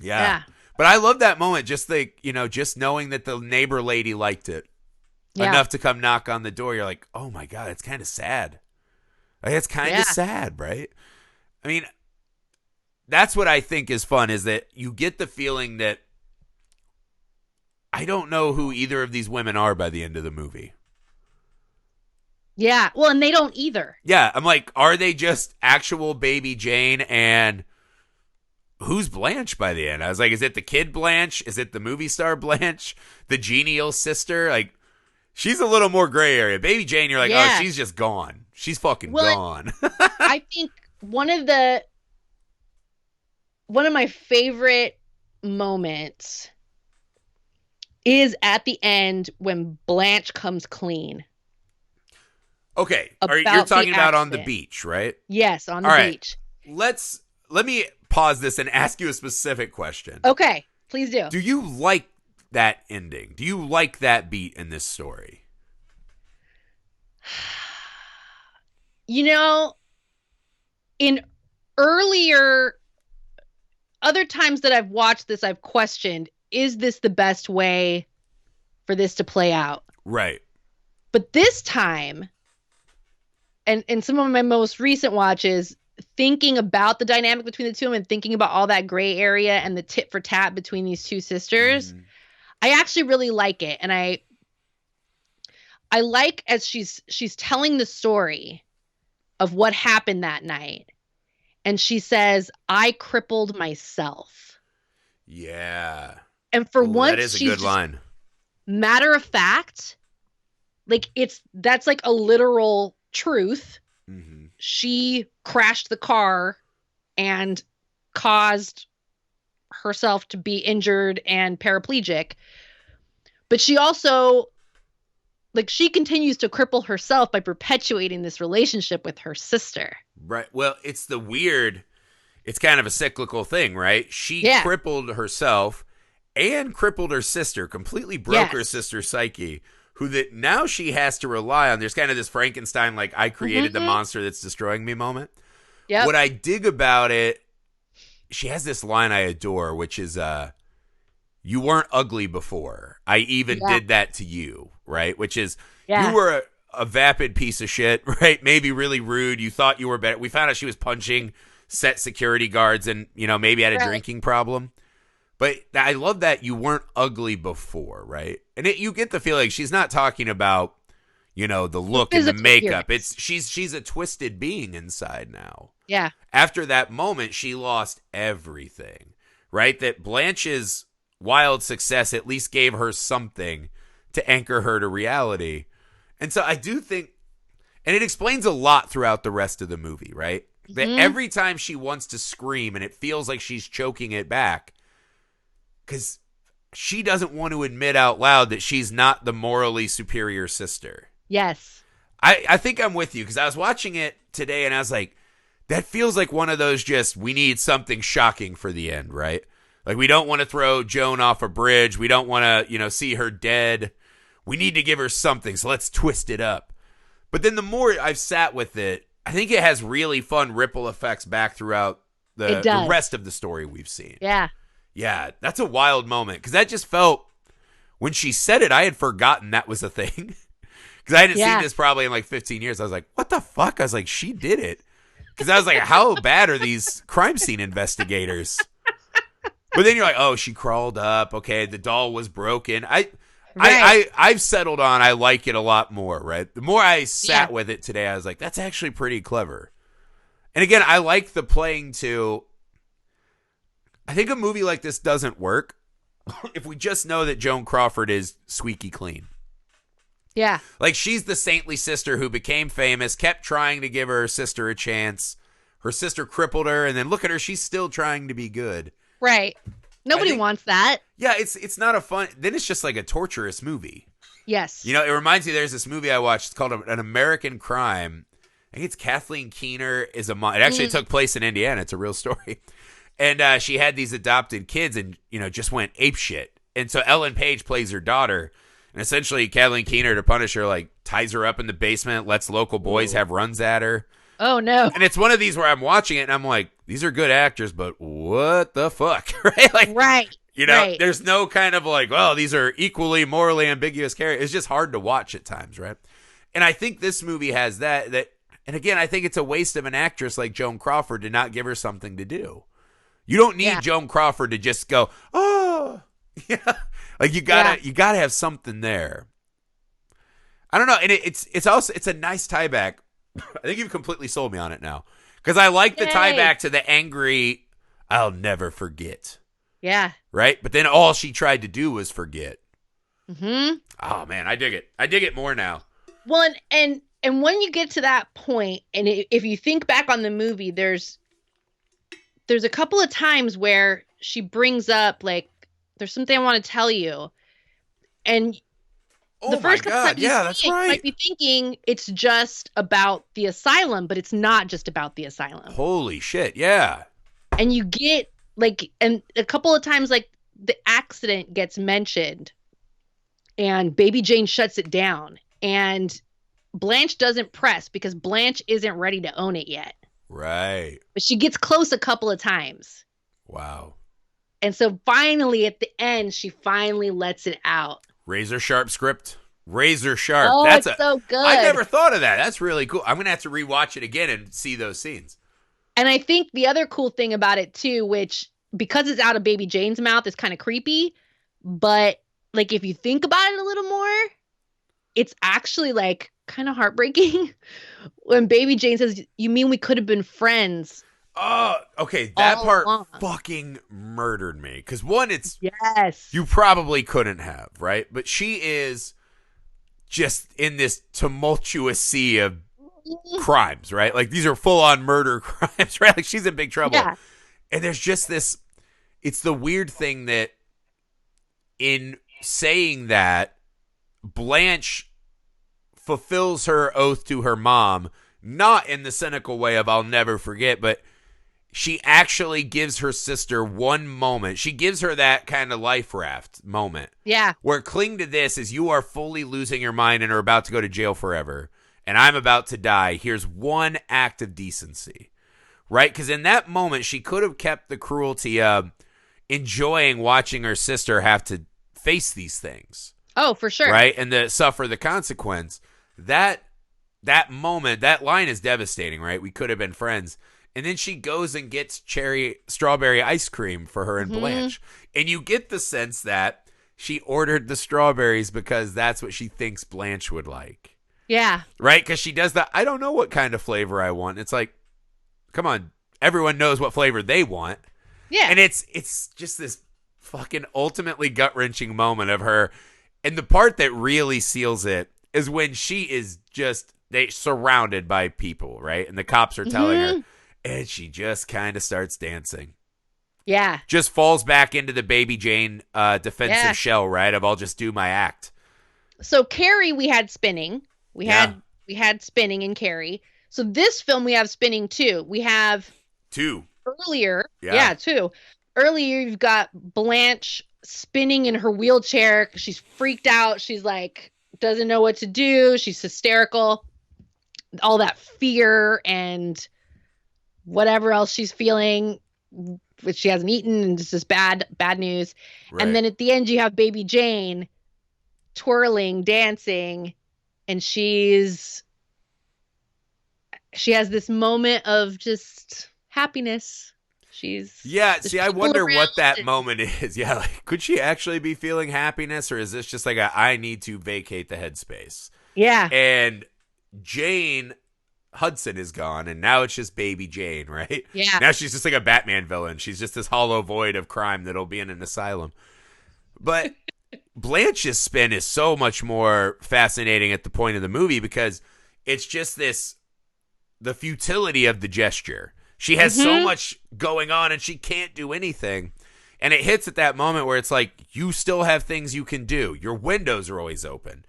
Yeah. But I love that moment. Just just knowing that the neighbor lady liked it enough to come knock on the door. You're like, oh my God, it's kind of sad. Like, it's kind of sad, right? I mean, that's what I think is fun, is that you get the feeling that I don't know who either of these women are by the end of the movie. Yeah. Well, and they don't either. Yeah. I'm like, are they just actual baby Jane, and who's Blanche by the end? I was like, is it the kid Blanche? Is it the movie star Blanche? The genial sister? Like, she's a little more gray area. Baby Jane, you're like, oh, she's just gone. She's fucking gone. I think one of my favorite moments is at the end when Blanche comes clean. Okay, you're talking about on the beach, right? Yes, on the beach. Let me pause this and ask you a specific question. Okay, please do. Do you like that ending? Do you like that beat in this story? You know, in other times that I've watched this, I've questioned, is this the best way for this to play out? Right. But this time, and in some of my most recent watches, thinking about the dynamic between the two of them and thinking about all that gray area and the tit for tat between these two sisters, I actually really like it. And I like, as she's telling the story of what happened that night, and she says, I crippled myself. Yeah. And for once, that is a good line. Matter of fact, like, that's like a literal truth. Mm-hmm. She crashed the car and caused herself to be injured and paraplegic. But she also, like, she continues to cripple herself by perpetuating this relationship with her sister. Right. Well, it's kind of a cyclical thing, right? She crippled herself and crippled her sister, completely broke her sister's psyche, that now she has to rely on. There's kind of this Frankenstein, like, I created the monster that's destroying me moment. Yep. What I dig about it, she has this line I adore, which is, you weren't ugly before. I even did that to you, right? Which is, you were a vapid piece of shit, right? Maybe really rude. You thought you were better. We found out she was punching set security guards and, maybe had a drinking problem. But I love that you weren't ugly before, right? And you get the feeling she's not talking about, the look and the makeup. She's a twisted being inside now. Yeah. After that moment, she lost everything, right? That Blanche's wild success at least gave her something to anchor her to reality. And so I do think, and it explains a lot throughout the rest of the movie, right? That every time she wants to scream and it feels like she's choking it back, because she doesn't want to admit out loud that she's not the morally superior sister. Yes. I think I'm with you, because I was watching it today and I was like, that feels like one of those we need something shocking for the end, right? Like, we don't want to throw Joan off a bridge. We don't want to, see her dead. We need to give her something, so let's twist it up. But then the more I've sat with it, I think it has really fun ripple effects back throughout the rest of the story we've seen. Yeah. Yeah, that's a wild moment, because that just felt, when she said it, I had forgotten that was a thing. Because I hadn't seen this probably in like 15 years. I was like, what the fuck? I was like, she did it. Because I was like, how bad are these crime scene investigators? But then you're like, oh, she crawled up. Okay, the doll was broken. I've settled on, I like it a lot more, right? The more I sat with it today, I was like, that's actually pretty clever. And again, I like the playing to, I think a movie like this doesn't work if we just know that Joan Crawford is squeaky clean. Yeah. Like, she's the saintly sister who became famous, kept trying to give her sister a chance. Her sister crippled her, and then look at her, she's still trying to be good. Right. Nobody wants that. Yeah, it's not a fun, then it's just like a torturous movie. Yes. It reminds me, there's this movie I watched, it's called An American Crime. I think it's Kathleen Keener is it actually took place in Indiana. It's a real story. And she had these adopted kids and, just went apeshit. And so Ellen Page plays her daughter. And essentially, Kathleen Keener, to punish her, like ties her up in the basement, lets local boys have runs at her. Oh, no. And it's one of these where I'm watching it and I'm like, these are good actors, but what the fuck? Right? Like, Right. you know, there's no kind of like, well, these are equally morally ambiguous characters. It's just hard to watch at times, right? And I think this movie has that. And again, I think it's a waste of an actress like Joan Crawford to not give her something to do. You don't need Joan Crawford to just go, oh, yeah. Like you gotta have something there. I don't know, and it's also a nice tie back. I think you've completely sold me on it now because I like the tie back to the angry. I'll never forget. Yeah. Right, but then all she tried to do was forget. Mm-hmm. Oh man, I dig it. I dig it more now. Well, and when you get to that point, and if you think back on the movie, there's a couple of times where she brings up like, there's something I want to tell you. And the first couple times that's right. You might be thinking it's just about the asylum, but it's not just about the asylum. Holy shit, yeah. And you get like, and a couple of times like the accident gets mentioned and Baby Jane shuts it down and Blanche doesn't press because Blanche isn't ready to own it yet. Right. But she gets close a couple of times. Wow. And so finally, at the end, she finally lets it out. Razor sharp script. Razor sharp. Oh, That's so good. I never thought of that. That's really cool. I'm going to have to rewatch it again and see those scenes. And I think the other cool thing about it, too, which because it's out of Baby Jane's mouth, is kind of creepy. But like if you think about it a little more, it's actually like kind of heartbreaking when Baby Jane says, "You mean we could have been friends?" Oh, okay. That part along. fucking murdered me. Because one, it's... Yes. You probably couldn't have, right? But she is just in this tumultuous sea of crimes, right? Like, these are full-on murder crimes, right? Like, she's in big trouble. Yeah. And there's just this... It's the weird thing that in saying that, Blanche fulfills her oath to her mom, not in the cynical way of I'll never forget, but she actually gives her sister one moment. She gives her that kind of life raft moment. Yeah. Where cling to this is you are fully losing your mind and are about to go to jail forever. And I'm about to die. Here's one act of decency. Right? Because in that moment, she could have kept the cruelty of enjoying watching her sister have to face these things. Oh, for sure. Right? And suffer the consequence. That moment, that line is devastating, right? We could have been friends. And then she goes and gets strawberry ice cream for her and Blanche. And you get the sense that she ordered the strawberries because that's what she thinks Blanche would like. Yeah. Right? Because she does I don't know what kind of flavor I want. It's like, come on. Everyone knows what flavor they want. Yeah. And it's just this fucking ultimately gut-wrenching moment of her. And the part that really seals it is when she is just surrounded by people, right? And the cops are telling her. And she just kind of starts dancing. Yeah. Just falls back into the Baby Jane defensive shell, right? Of I'll just do my act. So Carrie, we had spinning. We had spinning in Carrie. So this film we have spinning too. We have two earlier. Yeah, two. Earlier you've got Blanche spinning in her wheelchair. She's freaked out. She's like doesn't know what to do. She's hysterical. All that fear and whatever else she's feeling, which she hasn't eaten, and it's just bad news. Right. And then at the end, you have Baby Jane twirling, dancing, and she has this moment of just happiness. I wonder what that moment is. Yeah, like, could she actually be feeling happiness, or is this just like I need to vacate the headspace? Yeah. And Jane Hudson is gone, and now it's just Baby Jane, right? Yeah. Now she's just like a Batman villain. She's just this hollow void of crime that'll be in an asylum. But Blanche's spin is so much more fascinating at the point of the movie because it's just the futility of the gesture. She has so much going on, and she can't do anything. And it hits at that moment where it's like, you still have things you can do. Your windows are always open.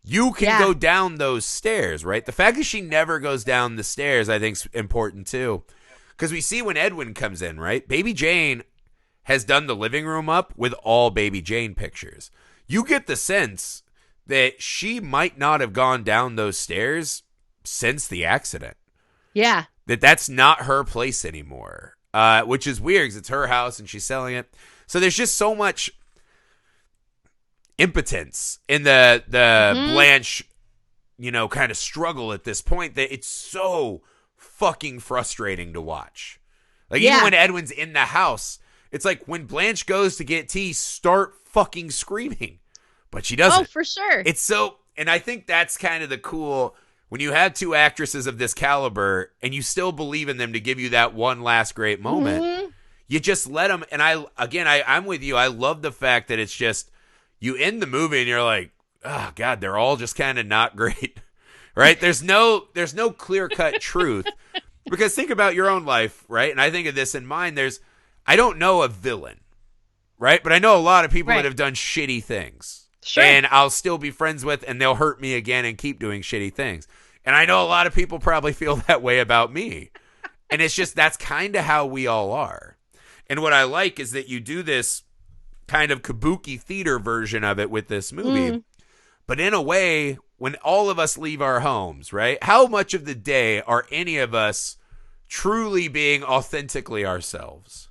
You can go down those stairs, right? The fact that she never goes down the stairs, I think, is important, too. Because we see when Edwin comes in, right? Baby Jane has done the living room up with all Baby Jane pictures. You get the sense, that she might not have gone down those stairs since the accident. Yeah. That's not her place anymore, which is weird because it's her house and she's selling it. So there's just so much impotence in the Blanche, kind of struggle at this point that it's so fucking frustrating to watch. Like, even when Edwin's in the house, it's like when Blanche goes to get tea, start fucking screaming. But she doesn't. Oh, for sure. It's so, and I think that's kind of the cool, when you have two actresses of this caliber and you still believe in them to give you that one last great moment, you just let them. And I'm with you. I love the fact that it's just, you end the movie and you're like, oh God, they're all just kind of not great, right? There's no clear cut truth, because think about your own life, right? And I think of this in mine. I don't know a villain, right? But I know a lot of people that have done shitty things. Sure. And I'll still be friends with, and they'll hurt me again and keep doing shitty things. And I know a lot of people probably feel that way about me. And it's just, that's kind of how we all are. And what I like is that you do this kind of kabuki theater version of it with this movie. But in a way, when all of us leave our homes, right? How much of the day are any of us truly being authentically ourselves?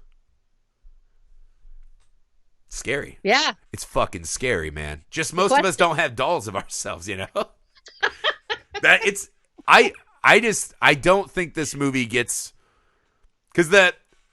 Scary. Yeah. It's fucking scary, man. Just most of us don't have dolls of ourselves, I don't think this movie gets, because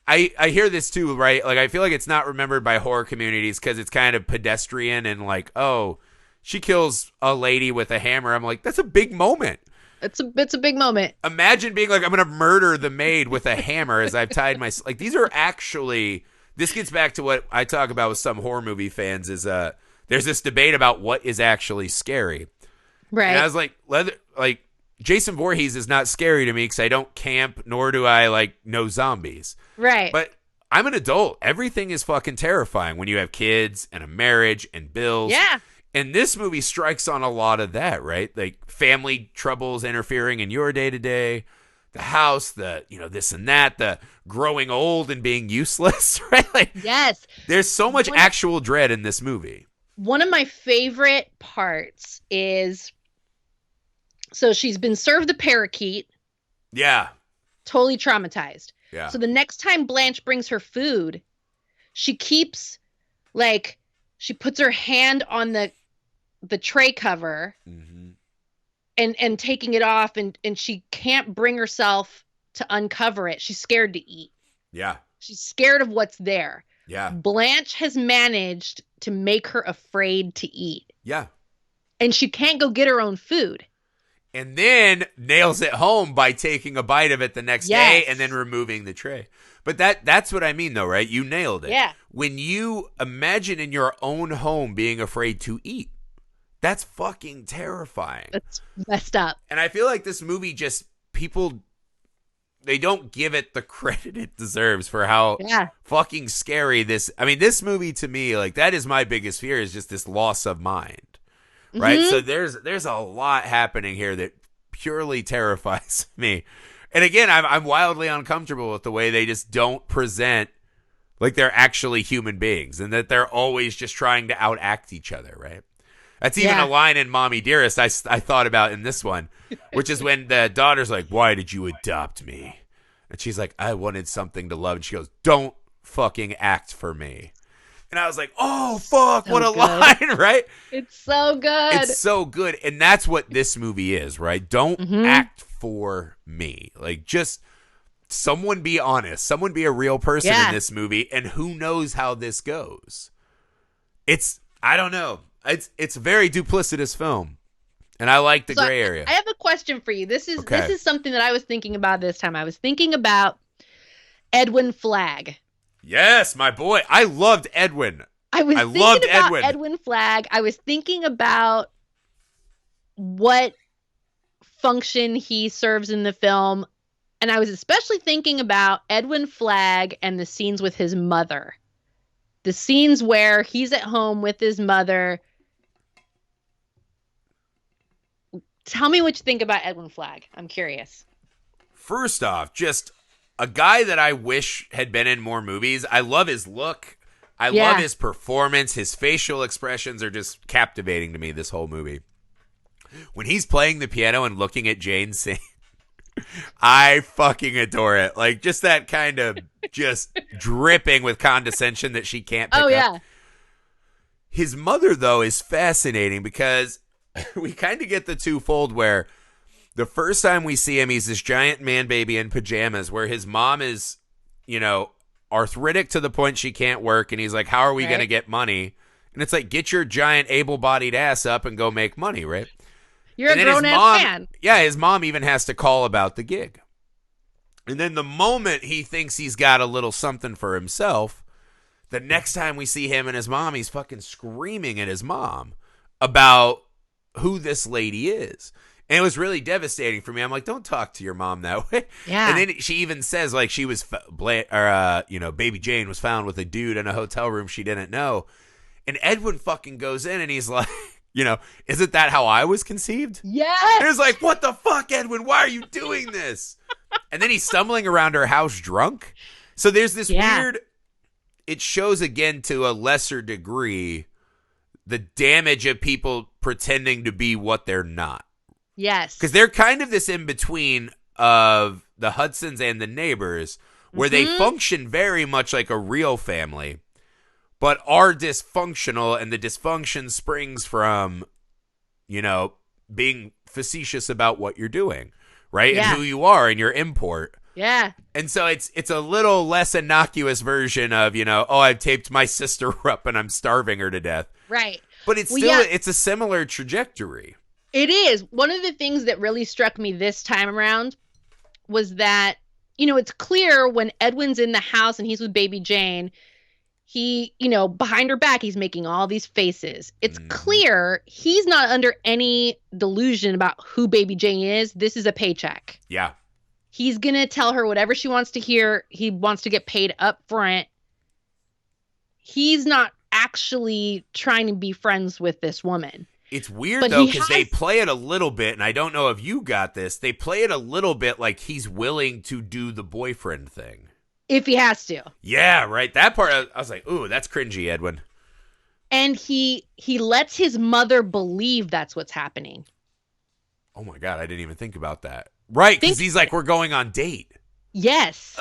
I hear this too, right? Like, I feel like it's not remembered by horror communities because it's kind of pedestrian and like, oh, she kills a lady with a hammer. I'm like, that's a big moment. It's a big moment. Imagine being like, I'm going to murder the maid with a hammer as I've tied my, like, these are actually, this gets back to what I talk about with some horror movie fans is there's this debate about what is actually scary. Right. And I was like Jason Voorhees is not scary to me because I don't camp, nor do I know zombies. Right. But I'm an adult. Everything is fucking terrifying when you have kids and a marriage and bills. Yeah. And this movie strikes on a lot of that, right? Like family troubles interfering in your day to day, the house, the this and that, the growing old and being useless, right? Like, yes. There's so much actual dread in this movie. One of my favorite parts is, so she's been served the parakeet. Yeah. Totally traumatized. Yeah. So the next time Blanche brings her food, she keeps, she puts her hand on the tray cover and taking it off, and she can't bring herself to uncover it. She's scared to eat. Yeah. She's scared of what's there. Yeah. Blanche has managed to make her afraid to eat. Yeah. And she can't go get her own food. And then nails it home by taking a bite of it the next day and then removing the tray. But that's what I mean, though, right? You nailed it. Yeah. When you imagine in your own home being afraid to eat, that's fucking terrifying. That's messed up. And I feel like this movie people, they don't give it the credit it deserves for how fucking scary this. I mean, this movie to me, that is my biggest fear, is just this loss of mind. Right. So there's a lot happening here that purely terrifies me. And again, I'm wildly uncomfortable with the way they just don't present like they're actually human beings and that they're always just trying to outact each other. Right. That's even a line in Mommy Dearest I thought about in this one, which is when the daughter's like, why did you adopt me? And she's like, I wanted something to love. And she goes, don't fucking act for me. And I was like, oh, fuck, so what a line, right? It's so good. It's so good. And that's what this movie is, right? Don't act for me. Just someone be honest. Someone be a real person in this movie. And who knows how this goes? I don't know. It's a very duplicitous film. And I like the gray area. I have a question for you. This is something that I was thinking about this time. I was thinking about Edwin Flagg. Yes, my boy. I loved Edwin. I loved Edwin Flagg. I was thinking about what function he serves in the film. And I was especially thinking about Edwin Flagg and the scenes with his mother. The scenes where he's at home with his mother. Tell me what you think about Edwin Flagg. I'm curious. First off, just a guy that I wish had been in more movies. I love his look. I love his performance. His facial expressions are just captivating to me this whole movie. When he's playing the piano and looking at Jane sing, I fucking adore it. Like, just that kind of just dripping with condescension that she can't pick up. His mother, though, is fascinating because we kind of get the twofold where the first time we see him, he's this giant man baby in pajamas where his mom is, arthritic to the point she can't work. And he's like, how are we going to get money? And it's like, get your giant able-bodied ass up and go make money, right? You're a grown-ass man. Yeah, his mom even has to call about the gig. And then the moment he thinks he's got a little something for himself, the next time we see him and his mom, he's fucking screaming at his mom about who this lady is. And it was really devastating for me. I'm like, don't talk to your mom that way. Yeah. And then she even says, like, she was, baby Jane was found with a dude in a hotel room she didn't know. And Edwin fucking goes in and he's like, isn't that how I was conceived? Yes. And it's like, what the fuck, Edwin? Why are you doing this? And then he's stumbling around her house drunk. So there's this weird, it shows again to a lesser degree the damage of people pretending to be what they're not. Yes. Because they're kind of this in-between of the Hudsons and the neighbors where they function very much like a real family, but are dysfunctional, and the dysfunction springs from, being facetious about what you're doing, right? Yeah. And who you are and your import. Yeah. And so it's a little less innocuous version of, I've taped my sister up and I'm starving her to death. Right. But it's still, it's a similar trajectory. It is. One of the things that really struck me this time around was that, it's clear when Edwin's in the house and he's with baby Jane, he, behind her back, he's making all these faces. It's clear he's not under any delusion about who baby Jane is. This is a paycheck. Yeah. He's going to tell her whatever she wants to hear. He wants to get paid up front. He's not actually trying to be friends with this woman. It's weird, though, because they play it a little bit, and I don't know if you got this. They play it a little bit like he's willing to do the boyfriend thing. If he has to. Yeah, right. That part, I was like, ooh, that's cringy, Edwin. And he lets his mother believe that's what's happening. Oh, my God. I didn't even think about that. Right, because he's like, we're going on date. Yes.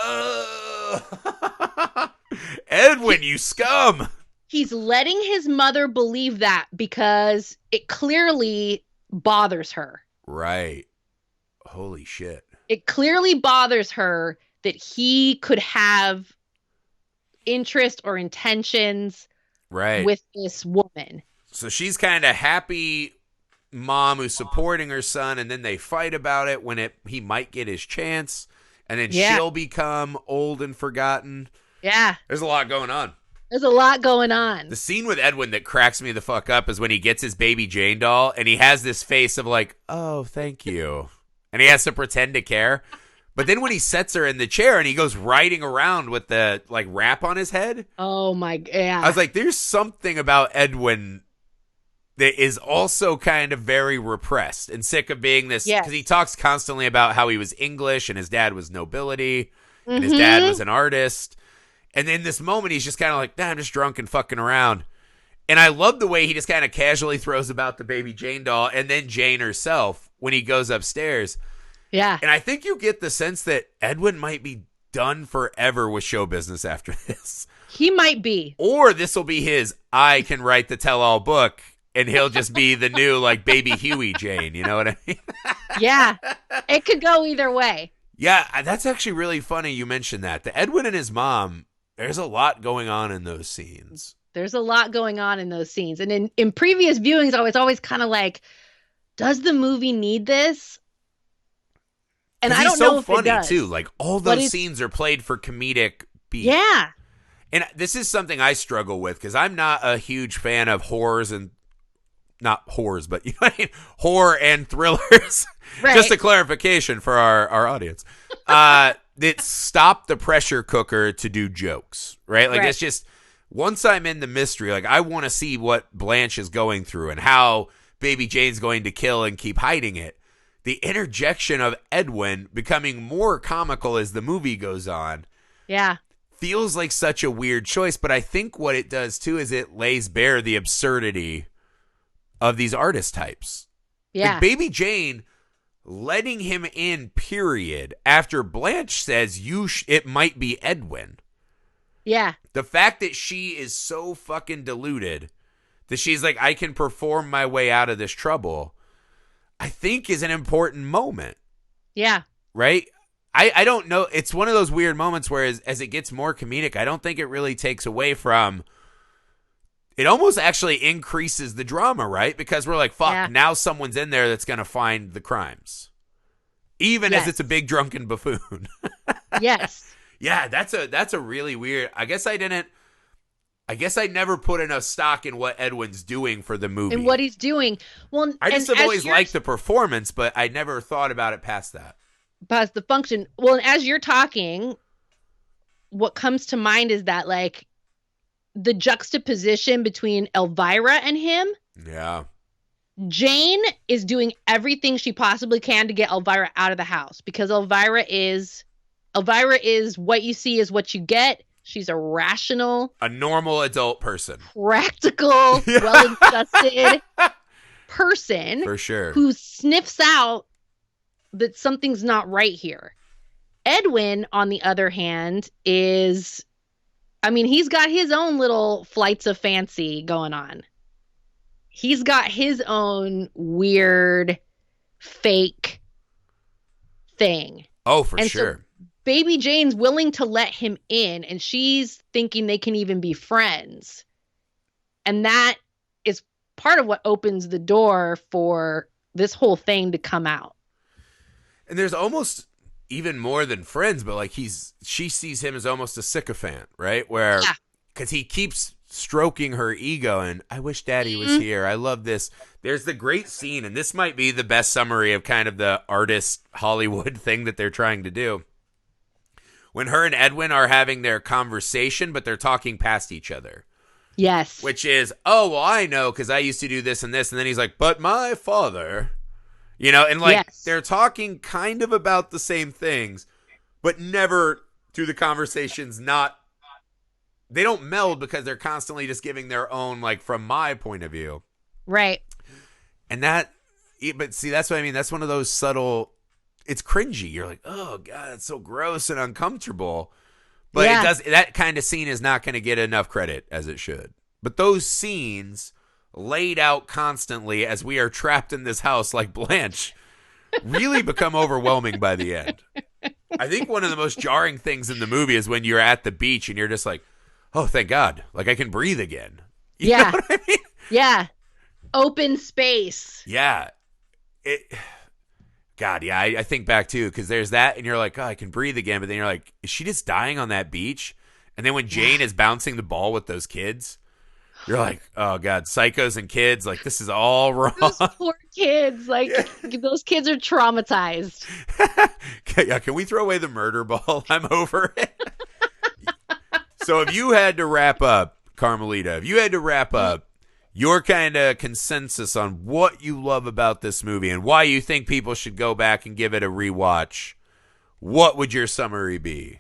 Edwin, you scum. He's letting his mother believe that because it clearly bothers her. Right. Holy shit. It clearly bothers her that he could have interest or intentions with this woman. So she's kind of happy mom who's supporting her son, and then they fight about it when he might get his chance, and then she'll become old and forgotten. Yeah. There's a lot going on. There's a lot going on. The scene with Edwin that cracks me the fuck up is when he gets his baby Jane doll and he has this face of like, oh, thank you. And he has to pretend to care. But then when he sets her in the chair and he goes riding around with the like wrap on his head. Oh my God. Yeah. I was like, there's something about Edwin that is also kind of very repressed and sick of being this. Because he talks constantly about how he was English and his dad was nobility and his dad was an artist. And in this moment, he's just kind of like, nah, I'm just drunk and fucking around. And I love the way he just kind of casually throws about the baby Jane doll and then Jane herself when he goes upstairs. Yeah. And I think you get the sense that Edwin might be done forever with show business after this. He might be. Or this will be his I can write the tell-all book and he'll just be the new like baby Huey Jane. You know what I mean? Yeah. It could go either way. Yeah, that's actually really funny you mentioned that. The Edwin and his mom, there's a lot going on in those scenes. There's a lot going on in those scenes. And in previous viewings, I was always kind of like, does the movie need this? And I don't know if it does. He's so funny, too. Like, all those scenes are played for comedic beat. Yeah. And this is something I struggle with, because I'm not a huge fan of horrors and... Not whores, but you know what I mean? Horror and thrillers. Right. Just a clarification for our audience. That stop the pressure cooker to do jokes, right? Like, it's just, once I'm in the mystery, like, I want to see what Blanche is going through and how baby Jane's going to kill and keep hiding it. The interjection of Edwin becoming more comical as the movie goes on. Yeah. feels like such a weird choice, but I think what it does too is it lays bare the absurdity of these artist types. Yeah. Like Baby Jane letting him in, period, after Blanche says it might be Edwin. Yeah. The fact that she is so fucking deluded that she's like, I can perform my way out of this trouble, I think is an important moment. Yeah. Right? I don't know. It's one of those weird moments where as it gets more comedic, I don't think it really takes away from, it almost actually increases the drama, right? Because we're like, fuck, now someone's in there that's going to find the crimes. Even as it's a big drunken buffoon. Yes. Yeah, that's a really weird. I guess I never put enough stock in what Edwin's doing for the movie. And what he's doing. Well, I just have always liked the performance, but I never thought about it past that. Past the function. Well, and as you're talking, what comes to mind is that, like, the juxtaposition between Elvira and him. Yeah. Jane is doing everything she possibly can to get Elvira out of the house, because Elvira is what you see is what you get. She's a rational, a normal adult person, practical, well-adjusted person, for sure, who sniffs out that something's not right here. Edwin, on the other hand, he's got his own little flights of fancy going on. He's got his own weird, fake thing. Oh, for sure. So Baby Jane's willing to let him in, and she's thinking they can even be friends. And that is part of what opens the door for this whole thing to come out. And there's almost even more than friends, but like she sees him as almost a sycophant, right? Where, because he keeps stroking her ego and, I wish Daddy was here. I love this. There's the great scene, and this might be the best summary of kind of the artist Hollywood thing that they're trying to do. When her and Edwin are having their conversation, but they're talking past each other. Yes. Which is, oh, well, I know, because I used to do this and this. And then he's like, but my father... You know, and like they're talking kind of about the same things, but never through the conversations. They don't meld because they're constantly just giving their own, like, from my point of view. Right. And but see, that's what I mean. That's one of those subtle, it's cringy. You're like, oh God, it's so gross and uncomfortable. But that kind of scene is not going to get enough credit as it should. But those scenes laid out constantly as we are trapped in this house like Blanche really become overwhelming by the end. I think one of the most jarring things in the movie is when you're at the beach and you're just like, oh, thank God, like I can breathe again. You know what I mean? Yeah. Open space. Yeah. I think back too, because there's that and you're like, oh, I can breathe again. But then you're like, is she just dying on that beach? And then when Jane is bouncing the ball with those kids, you're like, oh, God, psychos and kids, like, this is all wrong. Those poor kids, like, those kids are traumatized. Can we throw away the murder ball? I'm over it. So if you had to wrap up, Carmelita, your kind of consensus on what you love about this movie and why you think people should go back and give it a rewatch, what would your summary be?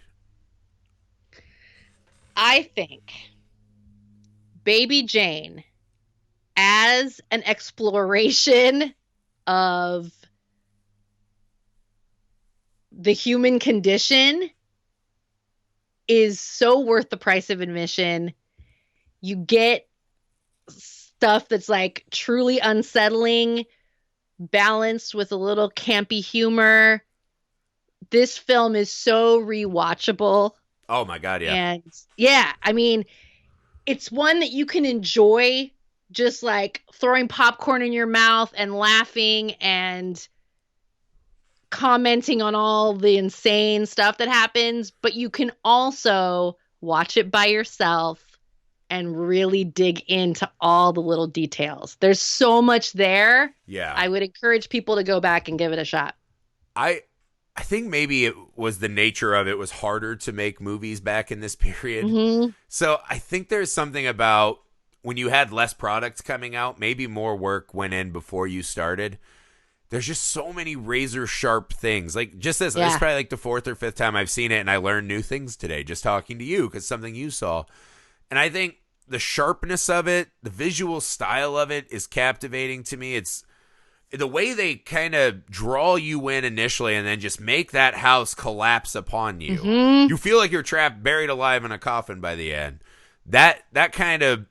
I think Baby Jane, as an exploration of the human condition, is so worth the price of admission. You get stuff that's like truly unsettling, balanced with a little campy humor. This film is so rewatchable. Oh my God, yeah. And yeah, I mean, it's one that you can enjoy just like throwing popcorn in your mouth and laughing and commenting on all the insane stuff that happens, but you can also watch it by yourself and really dig into all the little details. There's so much there. Yeah. I would encourage people to go back and give it a shot. I think maybe it was the nature of it was harder to make movies back in this period. Mm-hmm. So I think there's something about when you had less products coming out, maybe more work went in before you started. there's just so many razor sharp things. Like just this is probably like the 4th or 5th time I've seen it, and I learned new things today just talking to you because something you saw. And I think the sharpness of it, the visual style of it is captivating to me. It's the way they kind of draw you in initially and then just make that house collapse upon you. You feel like you're trapped, buried alive in a coffin by the end. That kind of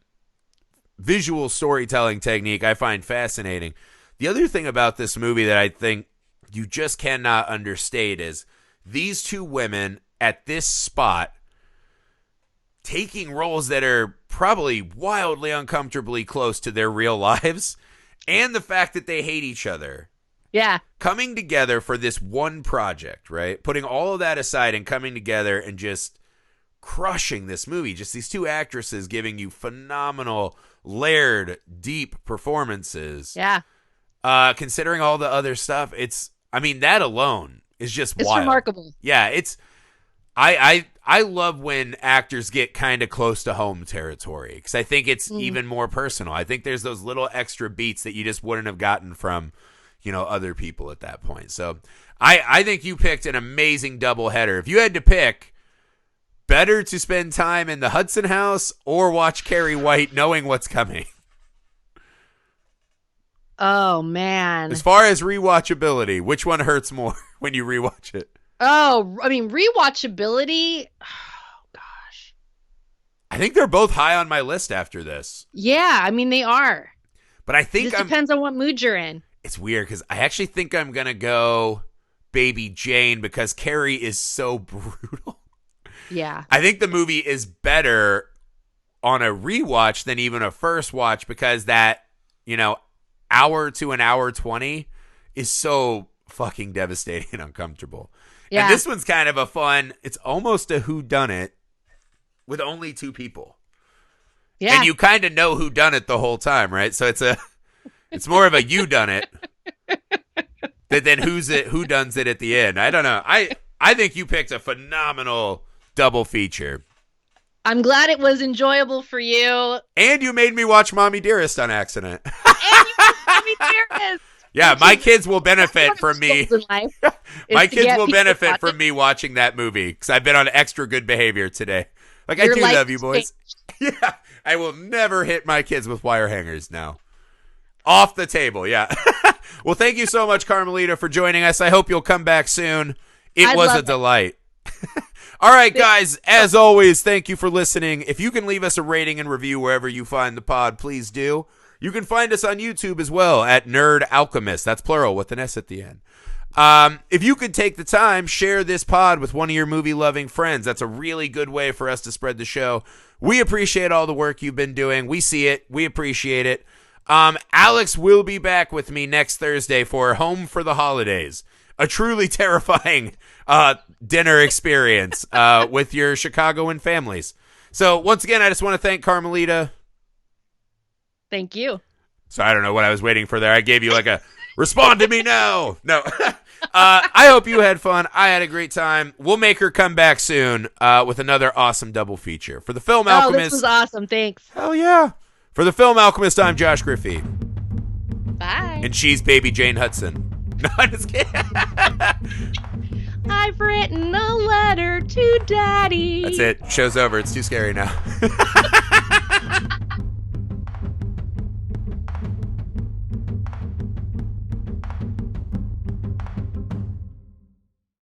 visual storytelling technique I find fascinating. The other thing about this movie that I think you just cannot understate is these two women at this spot taking roles that are probably wildly uncomfortably close to their real lives, and the fact that they hate each other. Yeah. Coming together for this one project, right? Putting all of that aside and coming together and just crushing this movie. Just these two actresses giving you phenomenal, layered, deep performances. Yeah. Considering all the other stuff, that alone is just wild. It's remarkable. Yeah, I love when actors get kind of close to home territory because I think it's even more personal. I think there's those little extra beats that you just wouldn't have gotten from, other people at that point. So I think you picked an amazing doubleheader. If you had to pick, better to spend time in the Hudson house or watch Carrie White knowing what's coming? Oh, man. As far as rewatchability, which one hurts more when you rewatch it? Oh, I mean, rewatchability. Oh, gosh. I think they're both high on my list after this. Yeah, I mean, they are. But I think it just depends on what mood you're in. It's weird because I actually think I'm going to go Baby Jane because Carrie is so brutal. Yeah. I think the movie is better on a rewatch than even a first watch because that, hour to an hour 20 is so fucking devastating and uncomfortable. Yeah. And this one's kind of a fun, it's almost a whodunit with only two people. Yeah. And you kind of know who done it the whole time, right? So it's more of a you done it than who dones it at the end. I don't know. I think you picked a phenomenal double feature. I'm glad it was enjoyable for you. And you made me watch Mommy Dearest on accident. And you watched Mommy Dearest. Yeah, my kids will benefit from me. My kids will benefit from me watching that movie because I've been on extra good behavior today. Like, I do love you, boys. Yeah, I will never hit my kids with wire hangers now. Off the table, yeah. Well, thank you so much, Carmelita, for joining us. I hope you'll come back soon. It was a delight. All right, guys, as always, thank you for listening. If you can leave us a rating and review wherever you find the pod, please do. You can find us on YouTube as well at Nerd Alchemist. That's plural with an S at the end. If you could take the time, share this pod with one of your movie-loving friends. That's a really good way for us to spread the show. We appreciate all the work you've been doing. We see it. We appreciate it. Alex will be back with me next Thursday for Home for the Holidays, a truly terrifying dinner experience with your Chicagoan families. So once again, I just want to thank Carmelita. Thank you. So I don't know what I was waiting for there. I gave you like a respond to me now. No. I hope you had fun. I had a great time. We'll make her come back soon with another awesome double feature. For the Film Alchemist. Oh, this was awesome. Thanks. Hell yeah. For the Film Alchemist, I'm Josh Griffey. Bye. And she's Baby Jane Hudson. No, I'm just kidding. I've written a letter to Daddy. That's it. Show's over. It's too scary now.